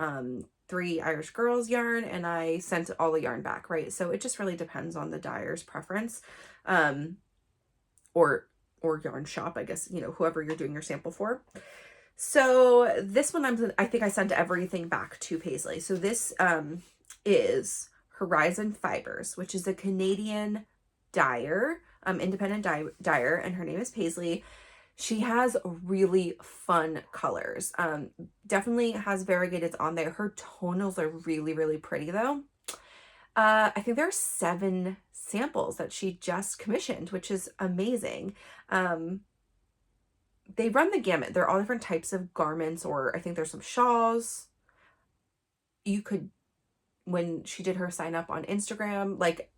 3 Irish Girls yarn, and I sent all the yarn back, right? So it just really depends on the dyer's preference, or yarn shop, I guess, you know, whoever you're doing your sample for. So this one, I think I sent everything back to Paisley. So this is Horizon Fibres, which is a Canadian dyer, independent dyer, and her name is Paisley. She has really fun colors. Definitely has variegateds on there. Her tonals are really pretty though. I think there are 7 samples that she just commissioned, which is amazing. They run the gamut. They're all different types of garments, or I think there's some shawls. You could, when she did her sign up on Instagram, like,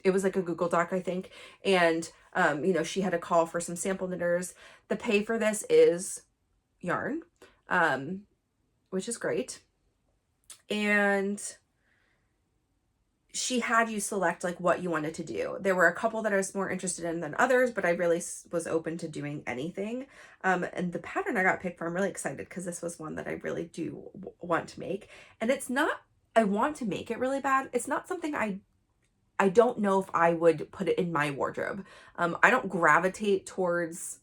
it was like a Google Doc, I think. And, you know, she had a call for some sample knitters. The pay for this is yarn, which is great. And she had you select like what you wanted to do. There were a couple that I was more interested in than others, but I really was open to doing anything. And the pattern I got picked for, I'm really excited because this was one that I really do want to make. And it's not, I want to make it really bad. It's not something I don't know if I would put it in my wardrobe. I don't gravitate towards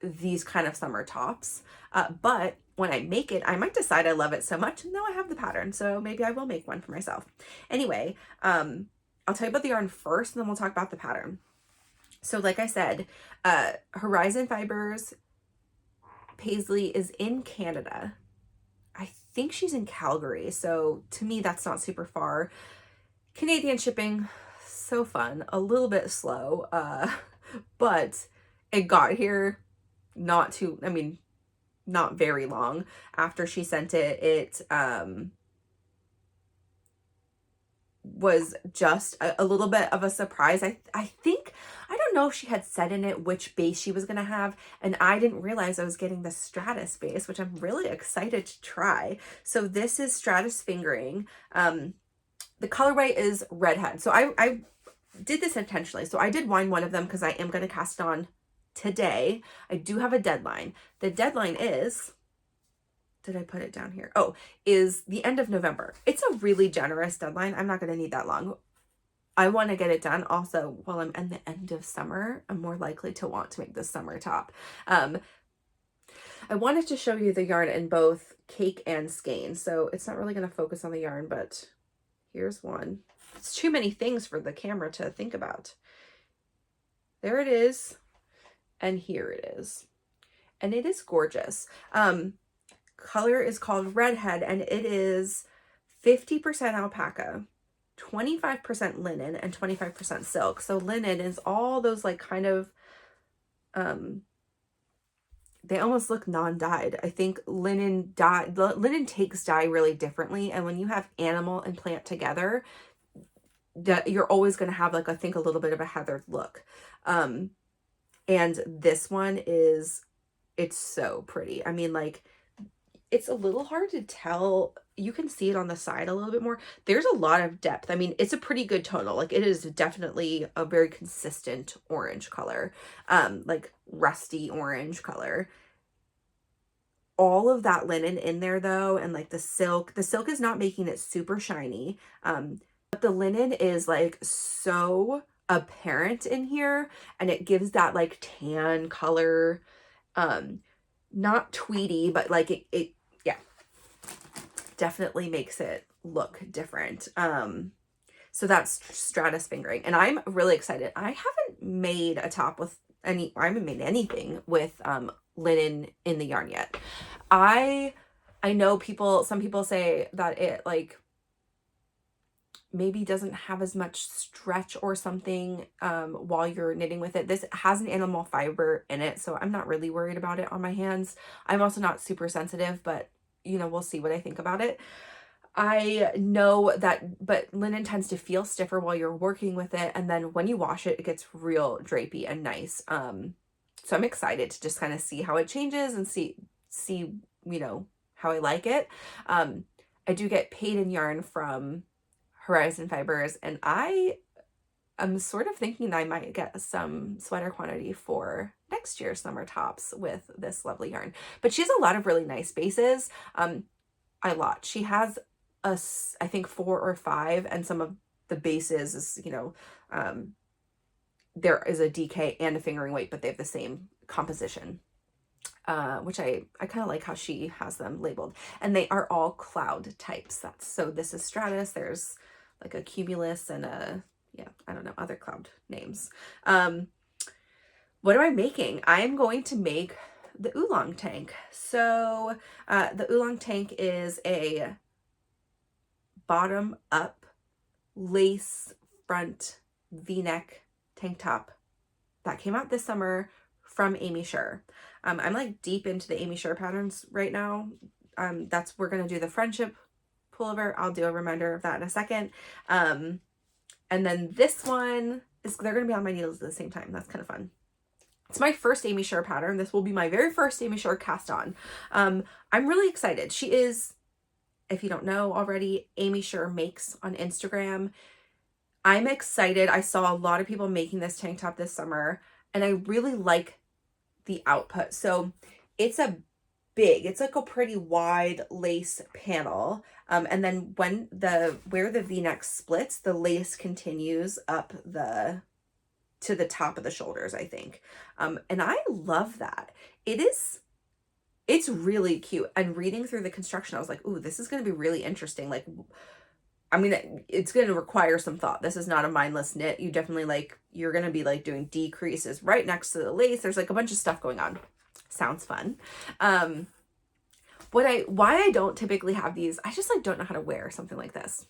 these kind of summer tops. But when I make it, I might decide I love it so much, and now I have the pattern, so maybe I will make one for myself. Anyway, I'll tell you about the yarn first, and then we'll talk about the pattern. So like I said, Horizon Fibres Paisley is in Canada. I think she's in Calgary, so to me that's not super far. Canadian shipping, so fun, a little bit slow, but it got here not very long after she sent it. It was just a little bit of a surprise. I think, I don't know if she had said in it which base she was going to have, and I didn't realize I was getting the Stratus base, which I'm really excited to try. So this is Stratus Fingering. The colorway is Redhead. So I did this intentionally. So I did wind one of them because I am going to cast on today. I do have a deadline. The deadline is, did I put it down here? Oh, is the end of November. It's a really generous deadline. I'm not going to need that long. I want to get it done. Also, while I'm in the end of summer, I'm more likely to want to make this summer top. I wanted to show you the yarn in both cake and skein. So it's not really going to focus on the yarn, but here's one. It's too many things for the camera to think about. There it is. And here it is. And it is gorgeous. Color is called Redhead, and it is 50% alpaca, 25% linen, and 25% silk. So linen is all those like kind of, they almost look non-dyed. I think linen takes dye really differently. And when you have animal and plant together, that you're always going to have like, I think a little bit of a heathered look. And this one is, it's so pretty. I mean, like, it's a little hard to tell. You can see it on the side a little bit more. There's a lot of depth. I mean, it's a pretty good tonal. Like, it is definitely a very consistent orange color, like rusty orange color. All of that linen in there though, and like the silk is not making it super shiny. But the linen is like so apparent in here, and it gives that like tan color, not tweedy, but like it yeah, definitely makes it look different. So that's Stratus Fingering, and I'm really excited. I haven't made a top with I haven't made anything with linen in the yarn yet. I know some people say that it like maybe doesn't have as much stretch or something while you're knitting with it. This has an animal fiber in it, so I'm not really worried about it on my hands. I'm also not super sensitive, but you know, we'll see what I think about it. I know that, but linen tends to feel stiffer while you're working with it, and then when you wash it, it gets real drapey and nice. So I'm excited to just kind of see how it changes and see, you know, how I like it. I do get paid in yarn from Horizon Fibres, and I am sort of thinking that I might get some sweater quantity for next year's summer tops with this lovely yarn. But she has a lot of really nice bases. She has I think 4 or 5, and some of the bases is, you know, there is a DK and a fingering weight, but they have the same composition, which I kind of like how she has them labeled, and they are all cloud types. So this is Stratus, there's like a cumulus and a, yeah, I don't know, other cloud names. What am I making? I am going to make the oolong tank. So the oolong tank is a bottom up lace front v-neck tank top that came out this summer from Aimee Sher. I'm like deep into the Aimee Sher patterns right now. We're gonna do the friendship pullover. I'll do a reminder of that in a second. And then this one they're gonna be on my needles at the same time. That's kind of fun. It's my first Aimee Sher pattern. This will be my very first Aimee Sher cast on. I'm really excited. She is, if you don't know already, Aimee Sher Makes on Instagram. I'm excited. I saw a lot of people making this tank top this summer, and I really like the output. So it's like a pretty wide lace panel. And then where the v-neck splits, the lace continues up the to the top of the shoulders, I think. And I love that. It's really cute. And reading through the construction, I was like, ooh, this is going to be really interesting. Like, I mean, it's going to require some thought. This is not a mindless knit. You definitely like, you're going to be like doing decreases right next to the lace. There's like a bunch of stuff going on. Sounds fun. Why I don't typically have these, I just like don't know how to wear something like this,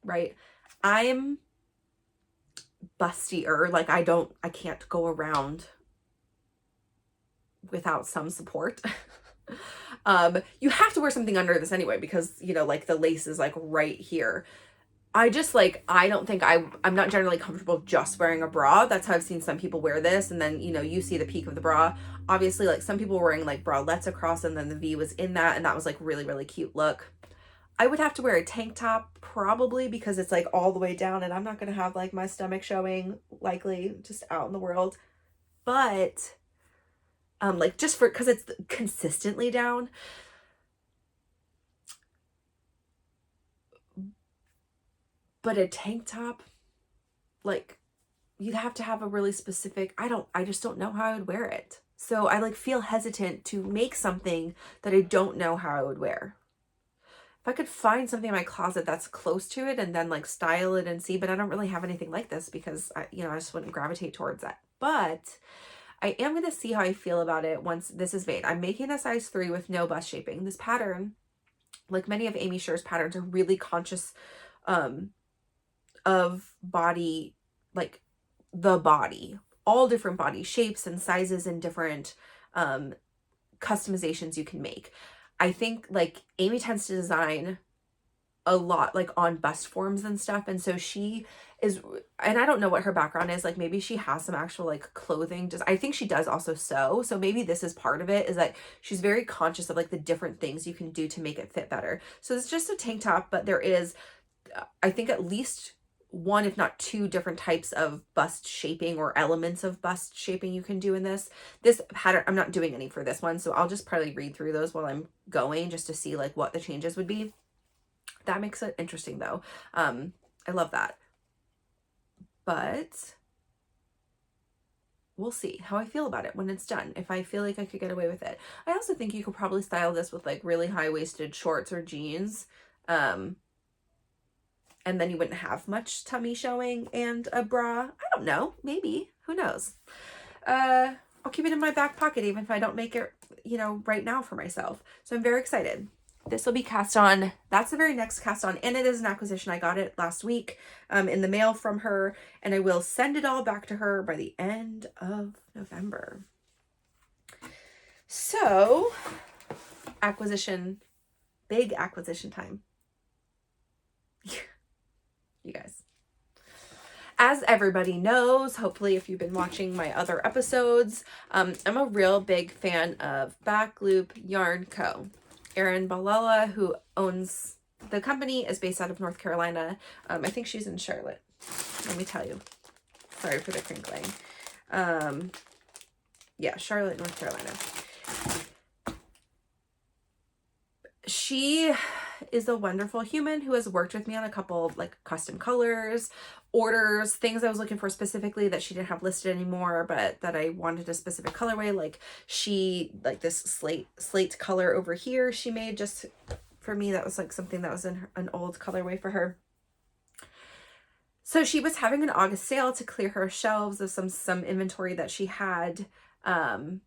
right? I'm bustier. Like I can't go around without some support. You have to wear something under this anyway, because, you know, like the lace is like right here. I just like, I don't think I'm not generally comfortable just wearing a bra. That's how I've seen some people wear this. And then, you know, you see the peak of the bra. Obviously, like some people were wearing like bralettes across, and then the V was in that. And that was like really, really cute look. I would have to wear a tank top probably, because it's like all the way down, and I'm not going to have like my stomach showing likely just out in the world. But like just for, cause it's consistently down. But a tank top, like you'd have to have a really specific, I just don't know how I would wear it. So I like feel hesitant to make something that I don't know how I would wear. If I could find something in my closet that's close to it and then like style it and see, but I don't really have anything like this because I just wouldn't gravitate towards that. But I am going to see how I feel about it once this is made. I'm making a size 3 with no bust shaping. This pattern, like many of Aimee Sher's patterns, are really conscious of body, like the body, all different body shapes and sizes and different customizations you can make. I think like Aimee tends to design a lot like on bust forms and stuff, and so she is, and I don't know what her background is, like maybe she has some actual like clothing, just I think she does also sew, so maybe this is part of it, is that she's very conscious of like the different things you can do to make it fit better. So it's just a tank top, but there is I think at least one, if not two different types of bust shaping or elements of bust shaping you can do in this pattern. I'm not doing any for this one, so I'll just probably read through those while I'm going just to see like what the changes would be. That makes it interesting though. I love that, but we'll see how I feel about it when it's done. If I feel like I could get away with it. I also think you could probably style this with like really high-waisted shorts or jeans. And then you wouldn't have much tummy showing and a bra. I don't know. Maybe. Who knows? I'll keep it in my back pocket even if I don't make it, you know, right now for myself. So I'm very excited. This will be cast on. That's the very next cast on. And it is an acquisition. I got it last week in the mail from her. And I will send it all back to her by the end of November. So, acquisition. Big acquisition time. You guys. As everybody knows, hopefully if you've been watching my other episodes, I'm a real big fan of Back Loop Yarn Co. Erin Balala, who owns the company, is based out of North Carolina. I think she's in Charlotte. Let me tell you. Sorry for the crinkling. Yeah, Charlotte, North Carolina. She is a wonderful human who has worked with me on a couple like custom colors, orders, things I was looking for specifically that she didn't have listed anymore, but that I wanted a specific colorway. Like like this slate color over here she made just for me. That was like something that was in an old colorway for her. So she was having an August sale to clear her shelves of some inventory that she had. And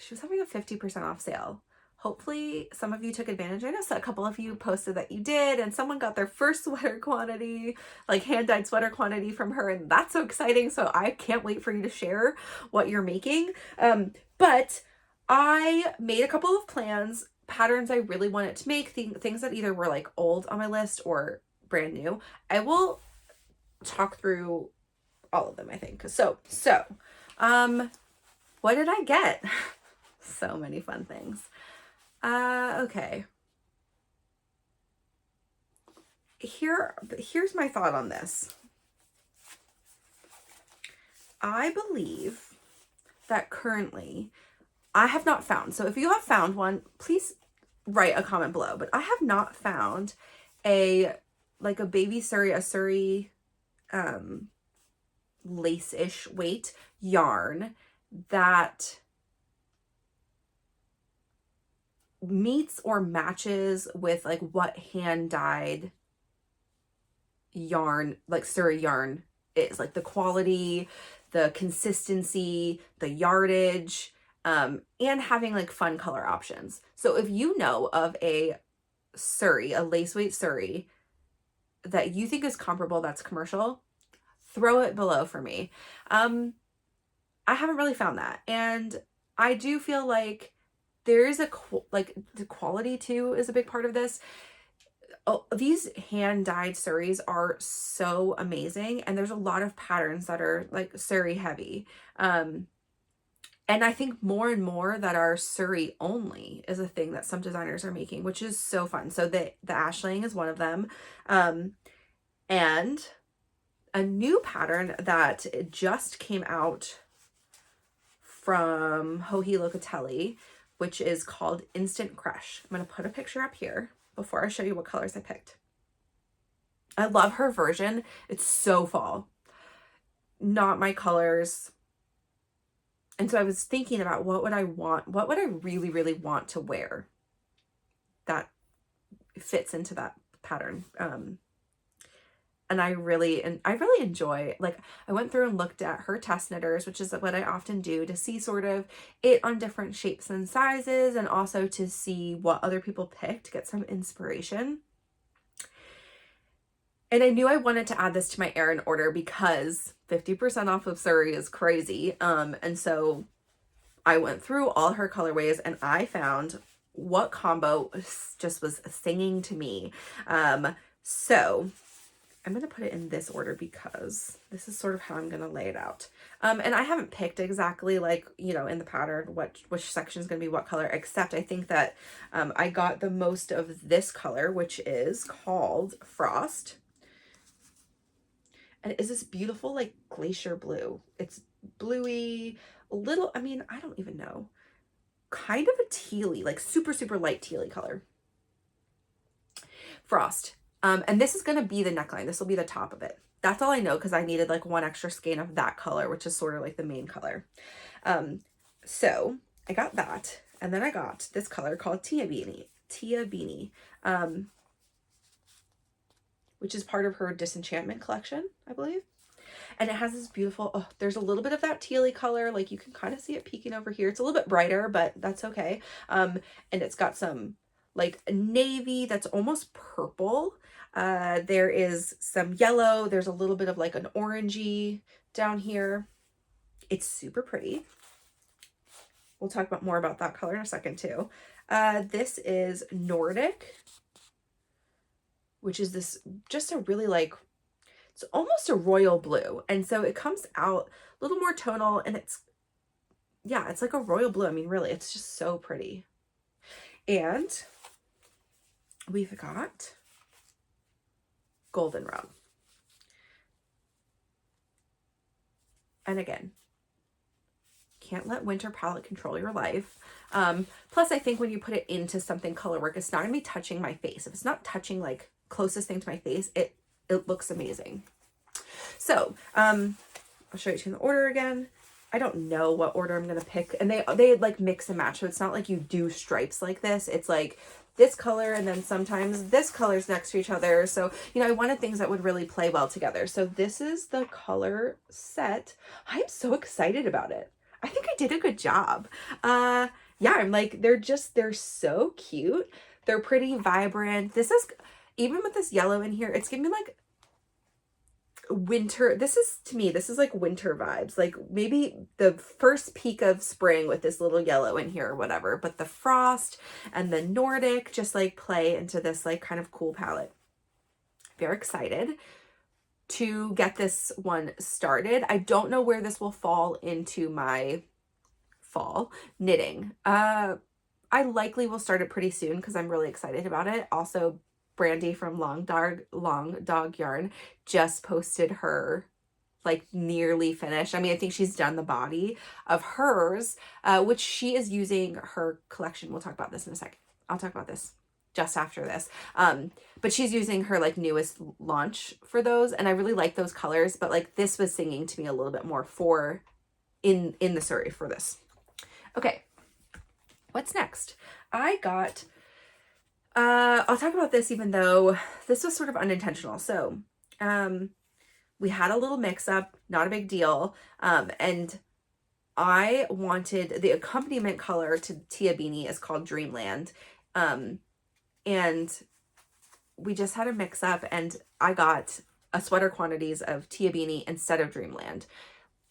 she was having a 50% off sale. Hopefully some of you took advantage. I know a couple of you posted that you did, and someone got their first sweater quantity, like hand-dyed sweater quantity from her, and that's so exciting. So I can't wait for you to share what you're making. But I made a couple of plans, patterns I really wanted to make, things that either were like old on my list or brand new. I will talk through all of them, I think. So what did I get? So many fun things. Okay. Here's my thought on this. I believe that currently I have not found, so if you have found one, please write a comment below, but I have not found a baby Surrey, lace-ish weight yarn that meets or matches with like what hand-dyed yarn, like Surrey yarn is, like the quality, the consistency, the yardage, and having like fun color options. So if you know of a Surrey, a lace weight Surrey that you think is comparable, that's commercial, throw it below for me. I haven't really found that. And I do feel like there is like the quality too is a big part of this. Oh, these hand-dyed Surreys are so amazing, and there's a lot of patterns that are like Surrey heavy. And I think more and more that are Surrey only is a thing that some designers are making, which is so fun. So the ashlaying is one of them. And a new pattern that just came out from Joji Locatelli, which is called Instant Crush. I'm going to put a picture up here before I show you what colors I picked. I love her version. It's so fall. Not my colors. And so I was thinking about what would I want? What would I really, really want to wear that fits into that pattern? And I really enjoy, like, I went through and looked at her test knitters, which is what I often do to see sort of it on different shapes and sizes, and also to see what other people picked, to get some inspiration. And I knew I wanted to add this to my Erin order because 50% off of Surrey is crazy. And so I went through all her colorways and I found what combo just was singing to me. So I'm going to put it in this order because this is sort of how I'm going to lay it out. And I haven't picked exactly, like, you know, in the pattern, which section is going to be what color, except I think that I got the most of this color, which is called Frost. And it is this beautiful, like, glacier blue. It's bluey, a little, I mean, I don't even know, kind of a tealy, like super, super light tealy color. Frost. And this is going to be the neckline. This will be the top of it. That's all I know because I needed like one extra skein of that color, which is sort of like the main color. So I got that. And then I got this color called Tia Beanie, which is part of her Disenchantment collection, I believe. And it has this beautiful, oh, there's a little bit of that tealy color. Like you can kind of see it peeking over here. It's a little bit brighter, but that's okay. And it's got some like navy that's almost purple. There is some yellow. There's a little bit of like an orangey down here. It's super pretty. We'll talk about more about that color in a second too. This is Nordic, which is this just a really like, it's almost a royal blue. And so it comes out a little more tonal and it's, yeah, it's like a royal blue. I mean, really, it's just so pretty. And we've got Goldenrod. And again, can't let winter palette control your life. Plus, I think when you put it into something color work, it's not gonna be touching my face. If it's not touching like closest thing to my face, it looks amazing. So I'll show you in the order again. I don't know what order I'm gonna pick, and they like mix and match. So it's not like you do stripes like this. It's like this color and then sometimes this color's next to each other. So, you know, I wanted things that would really play well together. So this is the color set. I'm so excited about it. I think I did a good job. Yeah, I'm like, they're so cute. They're pretty vibrant. This is, even with this yellow in here, it's giving me like winter. To me, this is like winter vibes, like maybe the first peak of spring with this little yellow in here or whatever, but the frost and the Nordic just like play into this like kind of cool palette. Very excited to get this one started. I don't know where this will fall into my fall knitting. I likely will start it pretty soon because I'm really excited about it. Also, Brandy from Long Dog Yarn just posted her like nearly finished. I mean, I think she's done the body of hers, which she is using her collection. We'll talk about this in a second. I'll talk about this just after this. But she's using her like newest launch for those, and I really like those colors, but like this was singing to me a little bit more for in the Surrey for this. Okay, what's next? I got I'll talk about this even though this was sort of unintentional. So we had a little mix up, not a big deal, and I wanted the accompaniment color to Tia Beanie is called Dreamland, and we just had a mix up, and I got a sweater quantities of Tia Beanie instead of Dreamland.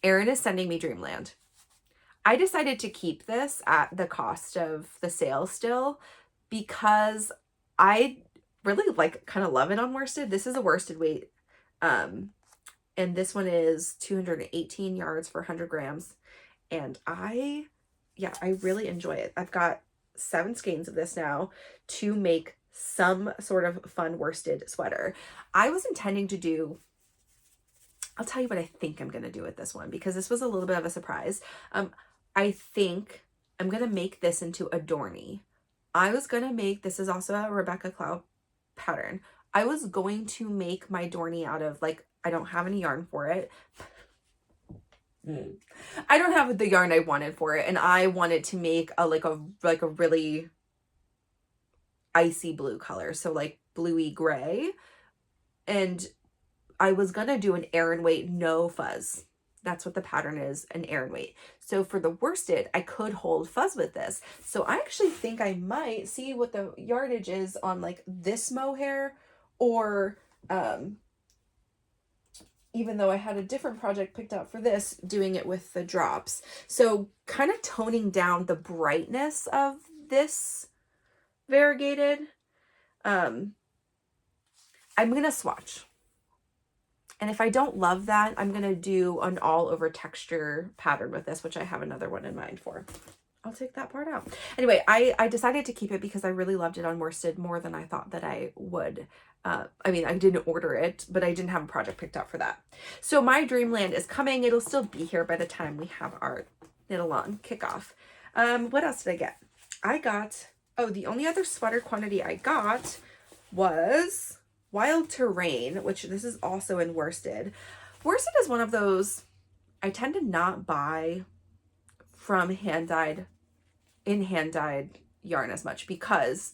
Erin is sending me Dreamland. I decided to keep this at the cost of the sale still because I really like kind of love it on worsted. This is a worsted weight, and this one is 218 yards for 100 grams. And I really enjoy it. I've got 7 skeins of this now to make some sort of fun worsted sweater. I was intending to do, I'll tell you what I think I'm going to do with this one because this was a little bit of a surprise. I think I'm going to make this into a Dorney. I was going to make, this is also a Rebecca Clow pattern. I was going to make my Dorney out of like, I don't have any yarn for it. I don't have the yarn I wanted for it, and I wanted to make a like a really icy blue color, so like bluey gray, and I was gonna do an Aran weight no fuzz. That's what the pattern is, an Aran weight. So for the worsted, I could hold fuzz with this. So I actually think I might see what the yardage is on like this mohair, or even though I had a different project picked out for this, doing it with the drops. So kind of toning down the brightness of this variegated. I'm going to swatch. And if I don't love that, I'm going to do an all over texture pattern with this, which I have another one in mind for. I'll take that part out. Anyway, I decided to keep it because I really loved it on worsted more than I thought that I would. I mean, I didn't order it, but I didn't have a project picked out for that. So my Dreamland is coming. It'll still be here by the time we have our knit along kickoff. What else did I get? I got, oh, the only other sweater quantity I got was Wild Terrain, which this is also in worsted. Worsted is one of those I tend to not buy from hand-dyed yarn as much because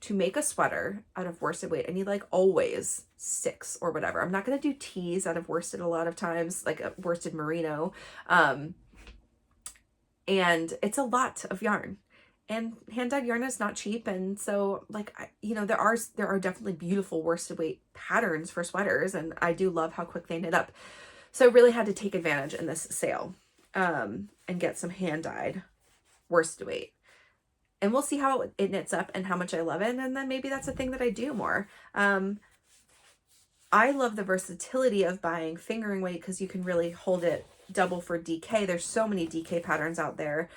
to make a sweater out of worsted weight, I need like always 6 or whatever. I'm not going to do tees out of worsted a lot of times, like a worsted merino. And it's a lot of yarn, and hand-dyed yarn is not cheap. And so like, you know, there are definitely beautiful worsted weight patterns for sweaters, and I do love how quick they knit up. So I really had to take advantage in this sale, and get some hand-dyed worsted weight. And we'll see how it knits up and how much I love it. And then maybe that's a thing that I do more. I love the versatility of buying fingering weight because you can really hold it double for DK. There's so many DK patterns out there.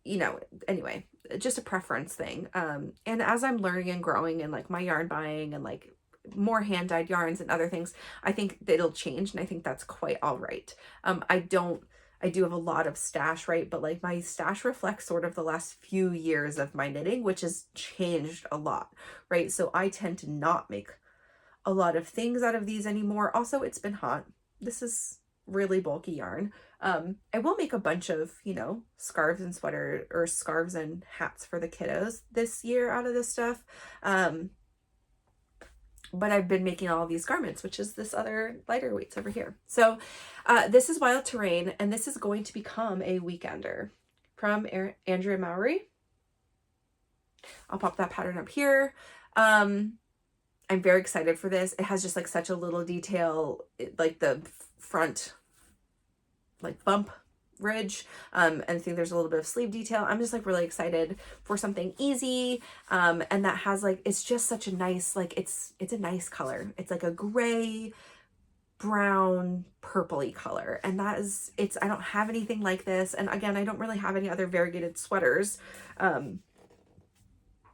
You know, anyway, just a preference thing. And as I'm learning and growing and like my yarn buying and like more hand-dyed yarns and other things, I think that it'll change, and I think that's quite all right. I do have a lot of stash, right? But like my stash reflects sort of the last few years of my knitting, which has changed a lot, right? So I tend to not make a lot of things out of these anymore. Also, it's been hot. This is really bulky yarn. I will make a bunch of, you know, scarves and sweater or scarves and hats for the kiddos this year out of this stuff. But I've been making all these garments, which is this other lighter weights over here. So this is Wild Terrain, and this is going to become a weekender from Andrea Mowry. I'll pop that pattern up here. I'm very excited for this. It has just like such a little detail, like the front like bump ridge, and I think there's a little bit of sleeve detail. I'm just like really excited for something easy, and that has like, it's just such a nice, like it's a nice color. It's like a gray brown purpley color, and that is, I don't have anything like this, and again, I don't really have any other variegated sweaters,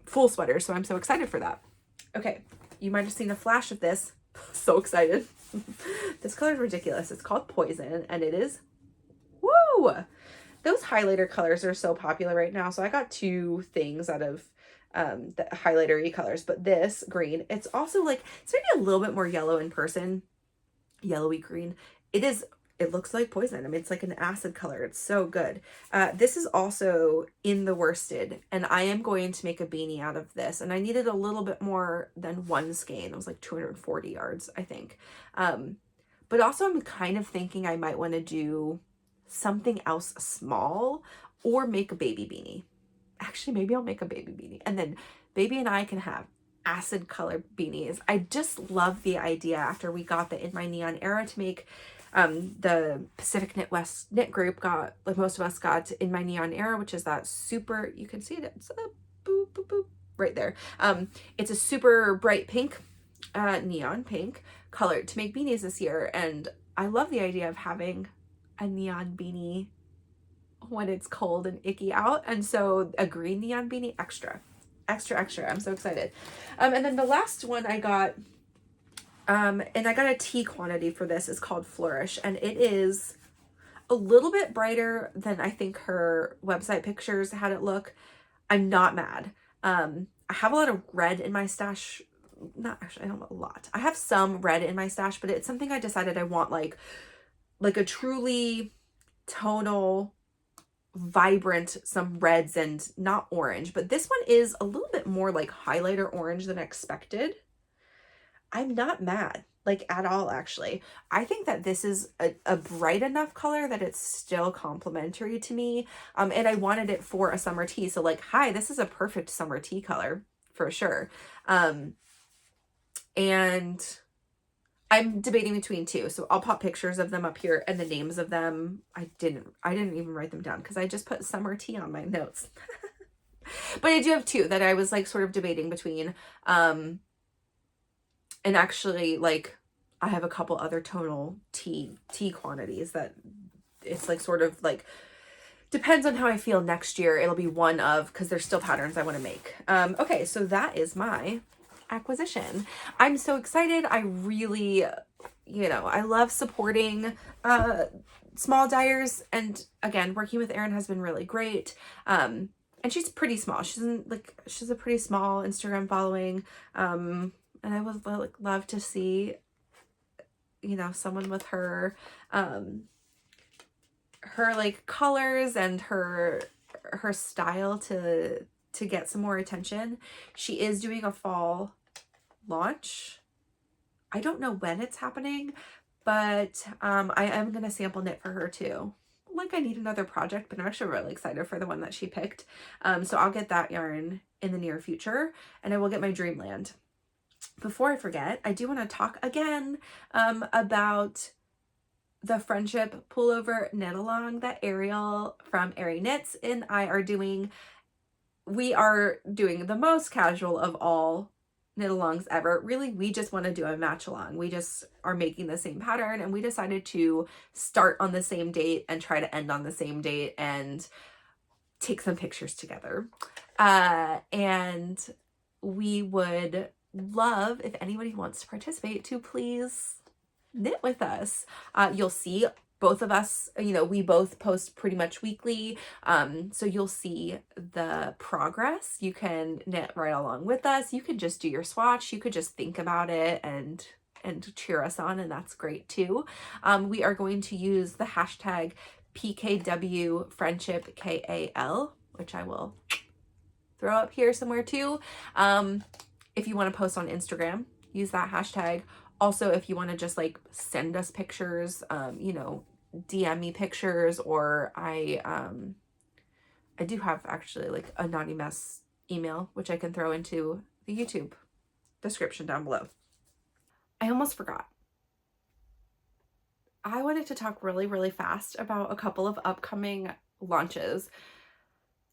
full sweaters, so I'm so excited for that. Okay, you might have seen a flash of this. So excited. This color is ridiculous. It's called Poison, and it is, woo! Those highlighter colors are so popular right now. So I got 2 things out of the highlighter-y colors. But this green, it's also like, it's maybe a little bit more yellow in person, yellowy green. It looks like poison. I mean, it's like an acid color. It's so good. This is also in the worsted, and I am going to make a beanie out of this. And I needed a little bit more than one skein. It was like 240 yards, I think. But also I'm kind of thinking I might want to do something else small or make a baby beanie. Actually, maybe I'll make a baby beanie, and then baby and I can have acid color beanies. I just love the idea after we got the In My Neon Era to make the Pacific Knit West Knit Group got, like most of us got In My Neon Era, which is that super, you can see it, it's a boop, boop, boop, right there. It's a super bright pink, neon pink color to make beanies this year. And I love the idea of having a neon beanie when it's cold and icky out. And so a green neon beanie, extra. I'm so excited. And then the last one I got, and I got a tea quantity for this, is called Flourish, and it is a little bit brighter than I think her website pictures had it look. I'm not mad. I have a lot of red in my stash. Not actually, I don't have a lot. I have some red in my stash, but it's something I decided I want like a truly tonal, vibrant, some reds and not orange. But this one is a little bit more like highlighter orange than expected. I'm not mad, like at all, actually. I think that this is a bright enough color that it's still complimentary to me. And I wanted it for a summer tea. So like, hi, this is a perfect summer tea color for sure. And I'm debating between two. So I'll pop pictures of them up here, and the names of them, I didn't even write them down because I just put summer tea on my notes. But I do have two that I was like sort of debating between. And actually, like, I have a couple other tonal tea quantities that it's like sort of like, depends on how I feel next year. It'll be one of, because there's still patterns I want to make. Okay, so that is my acquisition. I'm so excited. I really, I love supporting small dyers. And again, working with Erin has been really great. And she's pretty small. She's a pretty small Instagram following. And I would love to see, someone with her, her like colors and her style to get some more attention. She is doing a fall launch. I don't know when it's happening, but I am going to sample knit for her too. Like, I need another project, but I'm actually really excited for the one that she picked. So I'll get that yarn in the near future, and I will get my Dreamland. Before I forget, I do want to talk again about the Friendship Pullover knit along that Ariel from Airy Knits and I are doing. We are doing the most casual of all knit alongs ever. Really, we just want to do a match along. We just are making the same pattern, and we decided to start on the same date and try to end on the same date and take some pictures together. And we would love, if anybody wants to participate, to please knit with us. You'll see both of us, we both post pretty much weekly. So you'll see the progress. You can knit right along with us. You could just do your swatch. You could just think about it and cheer us on, and that's great too. We are going to use the hashtag PKWFriendshipKAL, which I will throw up here somewhere too. If you want to post on Instagram, use that hashtag. Also, if you want to just like send us pictures, DM me pictures, or I do have actually like a Naughty Mess email, which I can throw into the YouTube description down below. I almost forgot. I wanted to talk really, really fast about a couple of upcoming launches.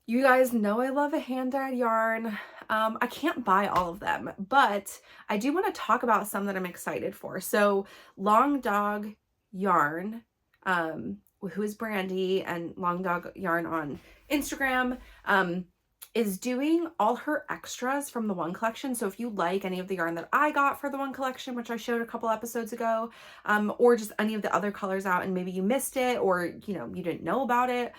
You guys know I love a hand-dyed yarn. I can't buy all of them, but I do want to talk about some that I'm excited for. So Long Dog Yarn, who is Brandy, and Long Dog Yarn on Instagram, is doing all her extras from the One collection. So if you like any of the yarn that I got for the One collection, which I showed a couple episodes ago, or just any of the other colors out and maybe you missed it, or you didn't know about it,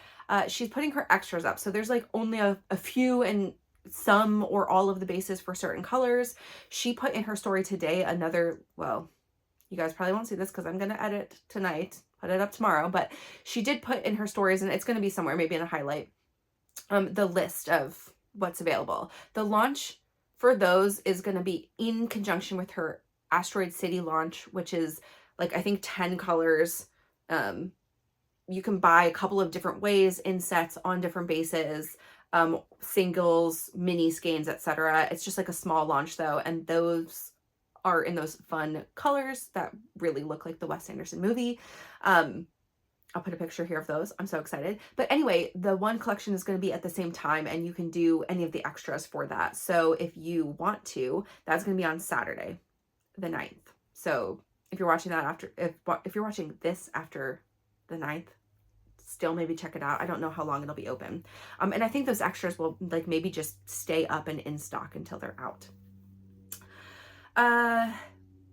she's putting her extras up. So there's like only a few and some or all of the bases for certain colors. She put in her story today another, well, you guys probably won't see this because I'm going to edit tonight, put it up tomorrow, but she did put in her stories, and it's going to be somewhere, maybe in a highlight, the list of what's available. The launch for those is going to be in conjunction with her Asteroid City launch, which is like, I think 10 colors. You can buy a couple of different ways in sets on different bases, singles, mini skeins, etc. It's just like a small launch though, and those are in those fun colors that really look like the Wes Anderson movie. I'll put a picture here of those. I'm so excited. But anyway, the one collection is going to be at the same time, and you can do any of the extras for that. So if you want to, that's going to be on Saturday, the 9th. So if you're watching that after, if you're watching this after the 9th, still maybe check it out. I don't know how long it'll be open. And I think those extras will like maybe just stay up and in stock until they're out.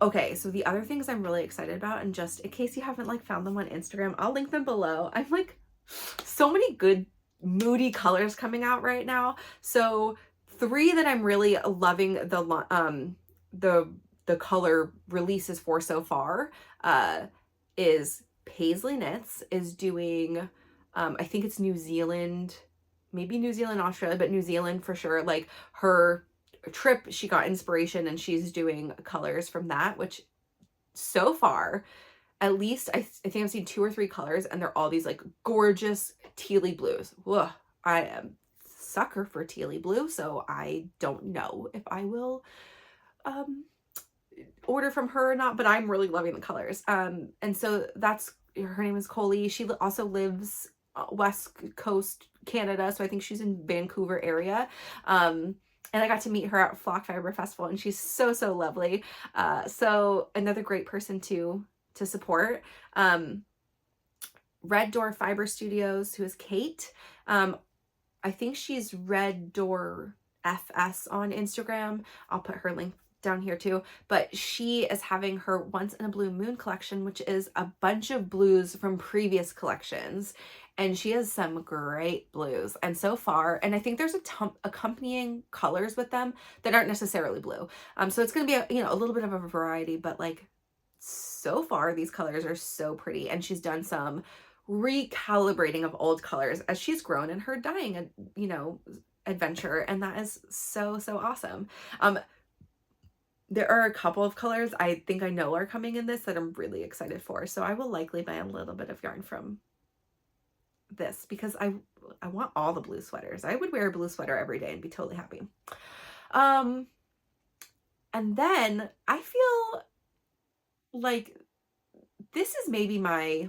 Okay, so the other things I'm really excited about, and just in case you haven't like found them on Instagram, I'll link them below. I'm like, so many good moody colors coming out right now. So 3 that I'm really loving the color releases for so far is Paisley Knits is doing, I think it's New Zealand, maybe New Zealand, Australia, but New Zealand for sure. Like her trip, she got inspiration and she's doing colors from that, which so far, at least I think I've seen 2 or 3 colors, and they're all these like gorgeous tealy blues. Whoa, I am sucker for tealy blue, so I don't know if I will order from her or not, but I'm really loving the colors. And so that's, her name is Coley. She also lives West Coast Canada, so I think she's in Vancouver area. And I got to meet her at Flock Fiber Festival, and she's so, so lovely. So another great person to support. Red Door Fiber Studios, who is Kate. I think she's Red Door FS on Instagram. I'll put her link down here too, but she is having her Once in a Blue Moon collection, which is a bunch of blues from previous collections, and she has some great blues. And so far, and I think there's accompanying colors with them that aren't necessarily blue, so it's going to be a little bit of a variety, but like so far these colors are so pretty. And she's done some recalibrating of old colors as she's grown in her dyeing adventure, and that is so, so awesome. There are a couple of colors I think I know are coming in this that I'm really excited for. So I will likely buy a little bit of yarn from this because I want all the blue sweaters. I would wear a blue sweater every day and be totally happy. And then I feel like this is maybe my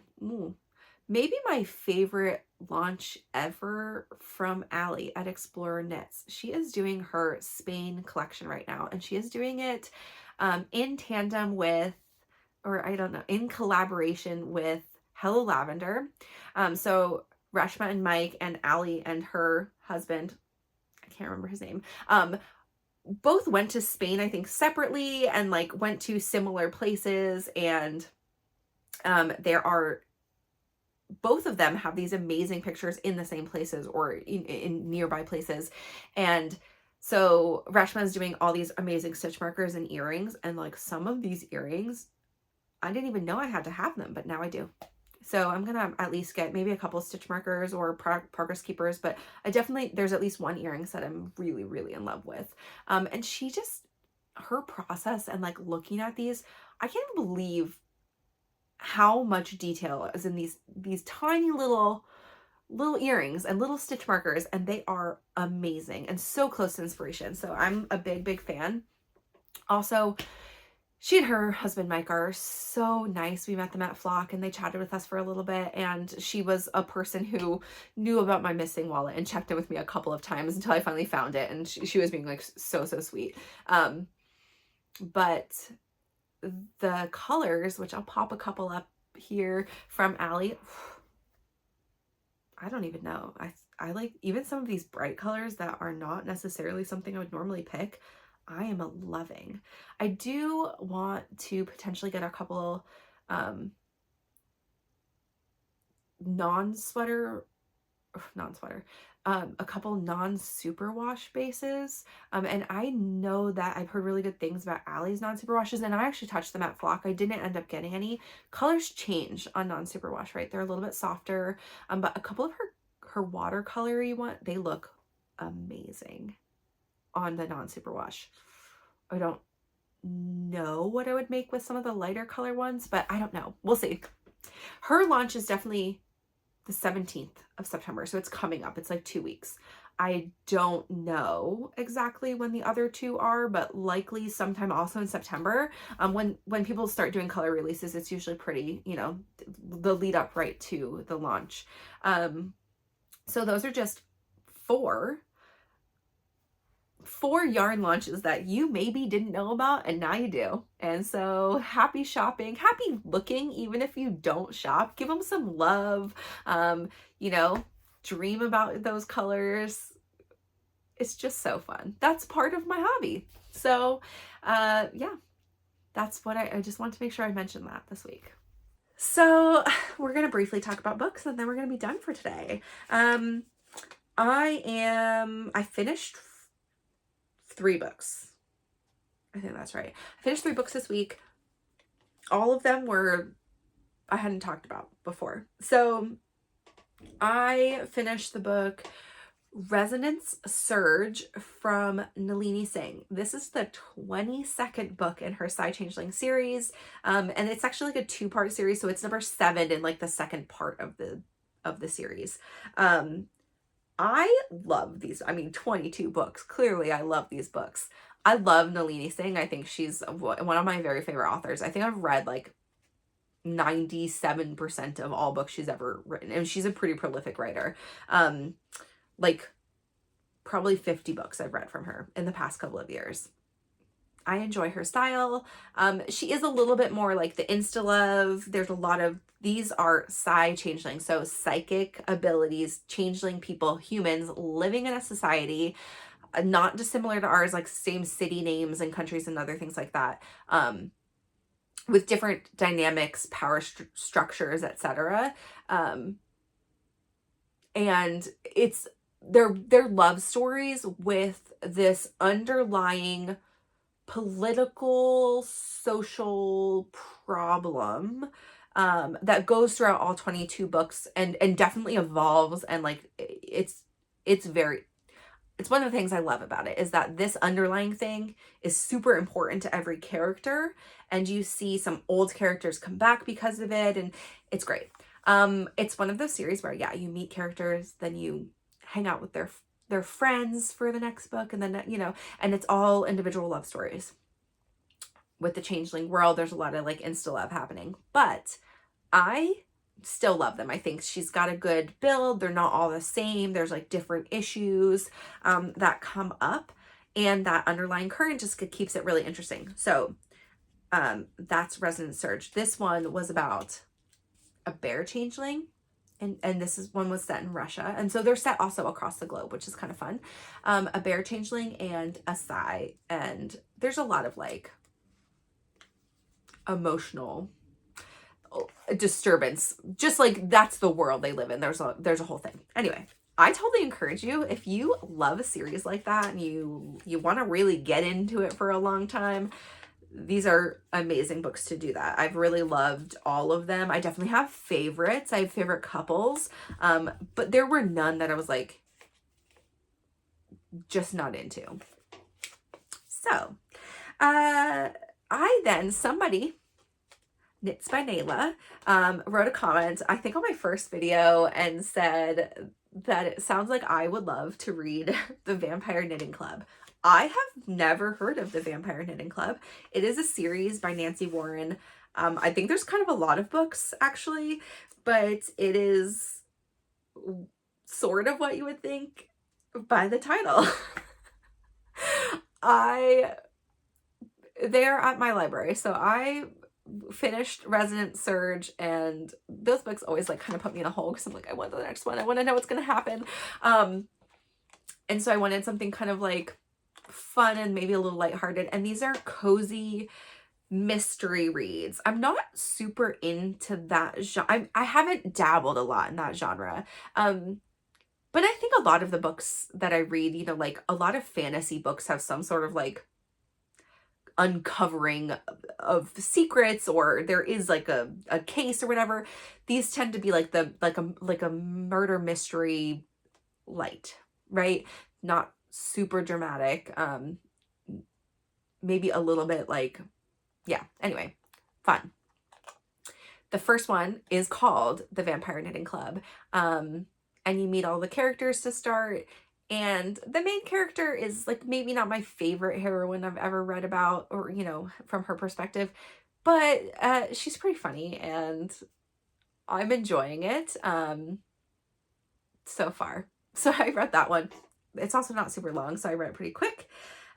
favorite launch ever from Allie at Explorer Knits. She is doing her Spain collection right now, and she is doing it in tandem with, or I don't know, in collaboration with Hello Lavender. So Reshma and Mike and Allie and her husband, I can't remember his name, both went to Spain, I think separately, and like went to similar places, and both of them have these amazing pictures in the same places or in nearby places. And so Reshma is doing all these amazing stitch markers and earrings, and like some of these earrings, I didn't even know I had to have them, but now I do. So I'm gonna at least get maybe a couple stitch markers or progress keepers, but there's at least one earring set I'm really, really in love with. And her process and like looking at these, I can't even believe how much detail is in these tiny little earrings and little stitch markers, and they are amazing and so close to inspiration. So I'm a big, big fan. Also, she and her husband Mike are so nice. We met them at Flock and they chatted with us for a little bit, and she was a person who knew about my missing wallet and checked in with me a couple of times until I finally found it, and she was being like so, so sweet. But the colors, which I'll pop a couple up here from Allie, I don't even know. I like even some of these bright colors that are not necessarily something I would normally pick. I am loving. I do want to potentially get a couple non-sweater non-sweater, a couple non-superwash bases. And I know that I've heard really good things about Allie's non-superwashes, and I actually touched them at Flock. I didn't end up getting any. Colors change on non-superwash, right? They're a little bit softer, but a couple of her watercolory one, they look amazing on the non-superwash. I don't know what I would make with some of the lighter color ones, but I don't know. We'll see. Her launch is definitely the 17th of September, so it's coming up. It's like 2 weeks. I don't know exactly when the other two are, but likely sometime also in September. When people start doing color releases, it's usually pretty, you know, the lead up right to the launch. So those are just four yarn launches that you maybe didn't know about, and now you do. And so happy shopping, happy looking, even if you don't shop. Give them some love. You know, dream about those colors. It's just so fun. That's part of my hobby. So yeah, that's what I just want to make sure I mentioned that this week. So we're going to briefly talk about books, and then we're going to be done for today. I finished 3 books. I think that's right. I finished 3 books this week. All of them were I hadn't talked about before. So I finished the book Resonance Surge from Nalini Singh. This is the 22nd book in her Psy Changeling series. And it's actually like a 2-part series. So it's number 7 in like the second part of the series. I love these. I mean, 22 books. Clearly, I love these books. I love Nalini Singh. I think she's one of my very favorite authors. I think I've read like 97% of all books she's ever written. And she's a pretty prolific writer. Like probably 50 books I've read from her in the past couple of years. I enjoy her style. She is a little bit more like the insta love. There's a lot of, these are Psy changeling, so psychic abilities, changeling people, humans living in a society not dissimilar to ours, like same city names and countries and other things like that, with different dynamics, power structures, etc. And it's their love stories with this underlying political, social problem that goes throughout all 22 books and definitely evolves, and like it's one of the things I love about it is that this underlying thing is super important to every character, and you see some old characters come back because of it, and it's great. It's one of those series where, yeah, you meet characters, then you hang out with their friends for the next book, and then, you know, and it's all individual love stories. With the changeling world, there's a lot of like insta love happening, but I still love them. I think she's got a good build. They're not all the same. There's like different issues that come up, and that underlying current just keeps it really interesting. So that's Resonance Surge. This one was about a bear changeling, and this one was set in Russia, and so they're set also across the globe, which is kind of fun. A bear changeling and a Psy, and there's a lot of like emotional disturbance, just like that's the world they live in. There's a whole thing. Anyway, I totally encourage you, if you love a series like that and you want to really get into it for a long time, these are amazing books to do that. I've really loved all of them. I definitely have favorites. I have favorite couples, but there were none that I was like just not into. So somebody, Knits by Nayla, wrote a comment, I think on my first video, and said that it sounds like I would love to read The Vampire Knitting Club. I have never heard of The Vampire Knitting Club. It is a series by Nancy Warren. I think there's kind of a lot of books actually, but it is sort of what you would think by the title. They're at my library, so I finished Resonance Surge, and those books always like kind of put me in a hole because I'm like, I want the next one. I want to know what's going to happen. And so I wanted something kind of like fun and maybe a little lighthearted. And these are cozy mystery reads. I'm not super into that genre. I haven't dabbled a lot in that genre. But I think a lot of the books that I read, you know, like a lot of fantasy books have some sort of like uncovering of secrets, or there is like a case or whatever. These tend to be like like a murder mystery light, right? Not super dramatic. Maybe a little bit like, yeah, anyway, fun. The first one is called The Vampire Knitting Club. And you meet all the characters to start. And the main character is like maybe not my favorite heroine I've ever read about, or, you know, from her perspective, but she's pretty funny and I'm enjoying it so far. So I read that one. It's also not super long, so I read it pretty quick.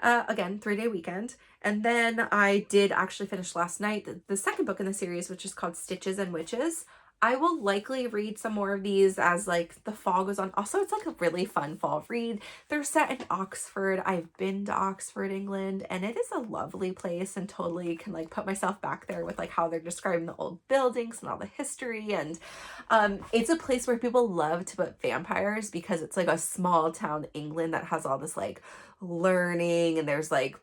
Again, 3-day weekend. And then I did actually finish last night the second book in the series, which is called Stitches and Witches. I will likely read some more of these as like the fall goes on. Also, it's like a really fun fall read. They're set in Oxford. I've been to Oxford, England, and it is a lovely place, and totally can like put myself back there with like how they're describing the old buildings and all the history. And it's a place where people love to put vampires because it's like a small town England that has all this like learning, and there's like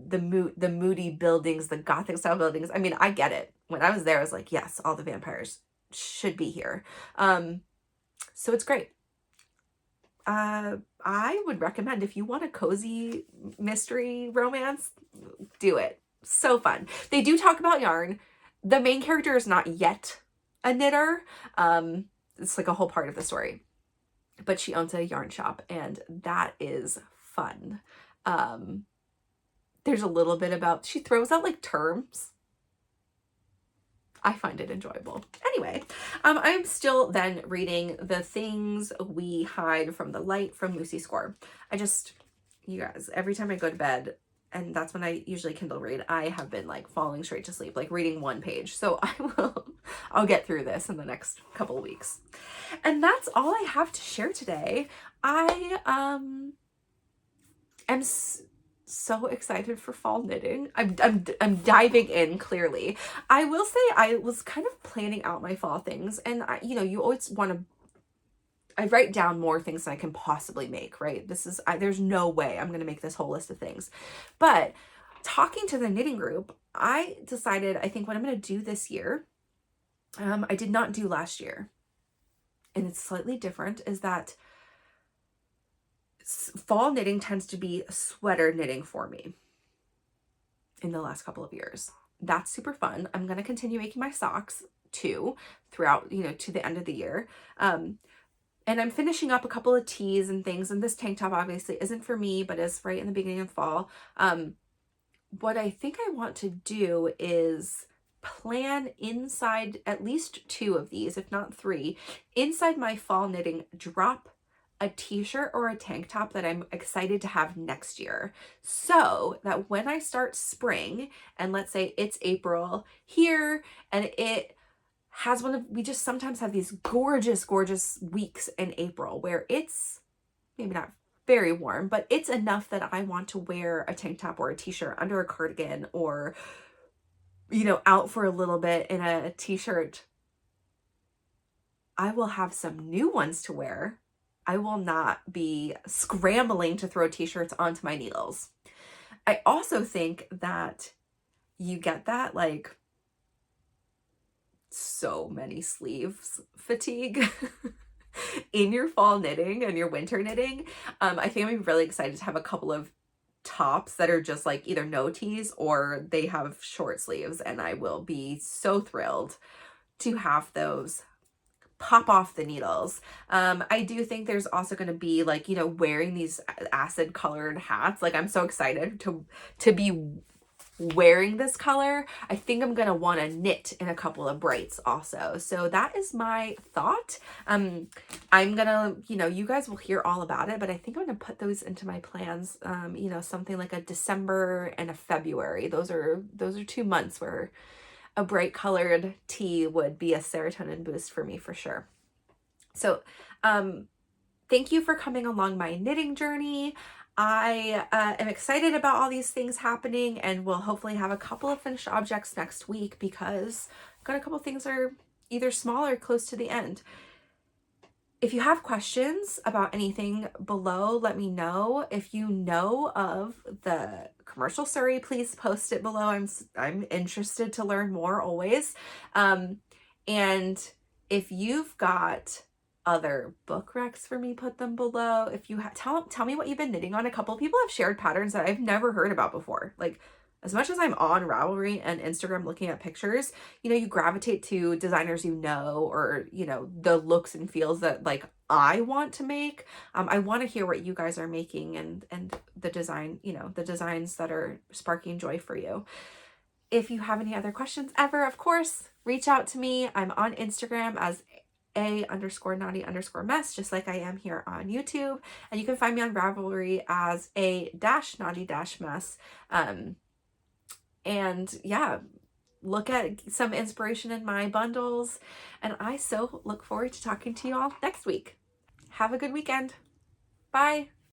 the moody buildings, the Gothic style buildings. I mean, I get it. When I was there, I was like, yes, all the vampires should be here. So it's great. I would recommend, if you want a cozy mystery romance, do it. So fun. They do talk about yarn. The main character is not yet a knitter. It's like a whole part of the story, but she owns a yarn shop, and that is fun. There's a little bit about, she throws out like terms. I find it enjoyable. Anyway, I'm still then reading The Things We Hide from the Light from Lucy Score. You guys, every time I go to bed, and that's when I usually Kindle read, I have been like falling straight to sleep, like reading one page. So I'll get through this in the next couple of weeks. And that's all I have to share today. I am so excited for fall knitting. I'm diving in, clearly. I will say I was kind of planning out my fall things, and you know, you always want to, I write down more things than I can possibly make, right? There's no way I'm going to make this whole list of things. But talking to the knitting group, I decided, I think what I'm going to do this year, I did not do last year, and it's slightly different, is that fall knitting tends to be sweater knitting for me in the last couple of years. That's super fun. I'm going to continue making my socks too throughout, you know, to the end of the year. And I'm finishing up a couple of tees and things. And this tank top obviously isn't for me, but is right in the beginning of fall. What I think I want to do is plan inside at least 2 of these, if not 3, inside my fall knitting, drop a t-shirt or a tank top that I'm excited to have next year, so that when I start spring, and let's say it's April here, and it has we just sometimes have these gorgeous, gorgeous weeks in April where it's maybe not very warm, but it's enough that I want to wear a tank top or a t-shirt under a cardigan, or, you know, out for a little bit in a t-shirt. I will have some new ones to wear. I will not be scrambling to throw t-shirts onto my needles. I also think that you get that like so many sleeves fatigue in your fall knitting and your winter knitting. I think I'm really excited to have a couple of tops that are just like either no tees or they have short sleeves, and I will be so thrilled to have those pop off the needles. I do think there's also going to be like, you know, wearing these acid colored hats. Like, I'm so excited to be wearing this color. I think I'm going to want to knit in a couple of brights also. So that is my thought. I'm going to, you know, you guys will hear all about it, but I think I'm going to put those into my plans. You know, something like a December and a February. Those are 2 months where a bright colored tee would be a serotonin boost for me for sure. So, thank you for coming along my knitting journey. I am excited about all these things happening, and we'll hopefully have a couple of finished objects next week, because I've got a couple things are either small or close to the end. If you have questions about anything below, let me know. If you know of the commercial Surrey, please post it below. I'm interested to learn more always. And if you've got other book recs for me, put them below. If you tell me what you've been knitting on. A couple of people have shared patterns that I've never heard about before. Like, as much as I'm on Ravelry and Instagram looking at pictures, you know, you gravitate to designers you know, or, you know, the looks and feels that like I want to make. I want to hear what you guys are making and the design, you know, the designs that are sparking joy for you. If you have any other questions ever, of course, reach out to me. I'm on Instagram as a_naughty_mess, just like I am here on YouTube. And you can find me on Ravelry as a-naughty-mess. And yeah, look at some inspiration in my bundles. And I so look forward to talking to you all next week. Have a good weekend. Bye.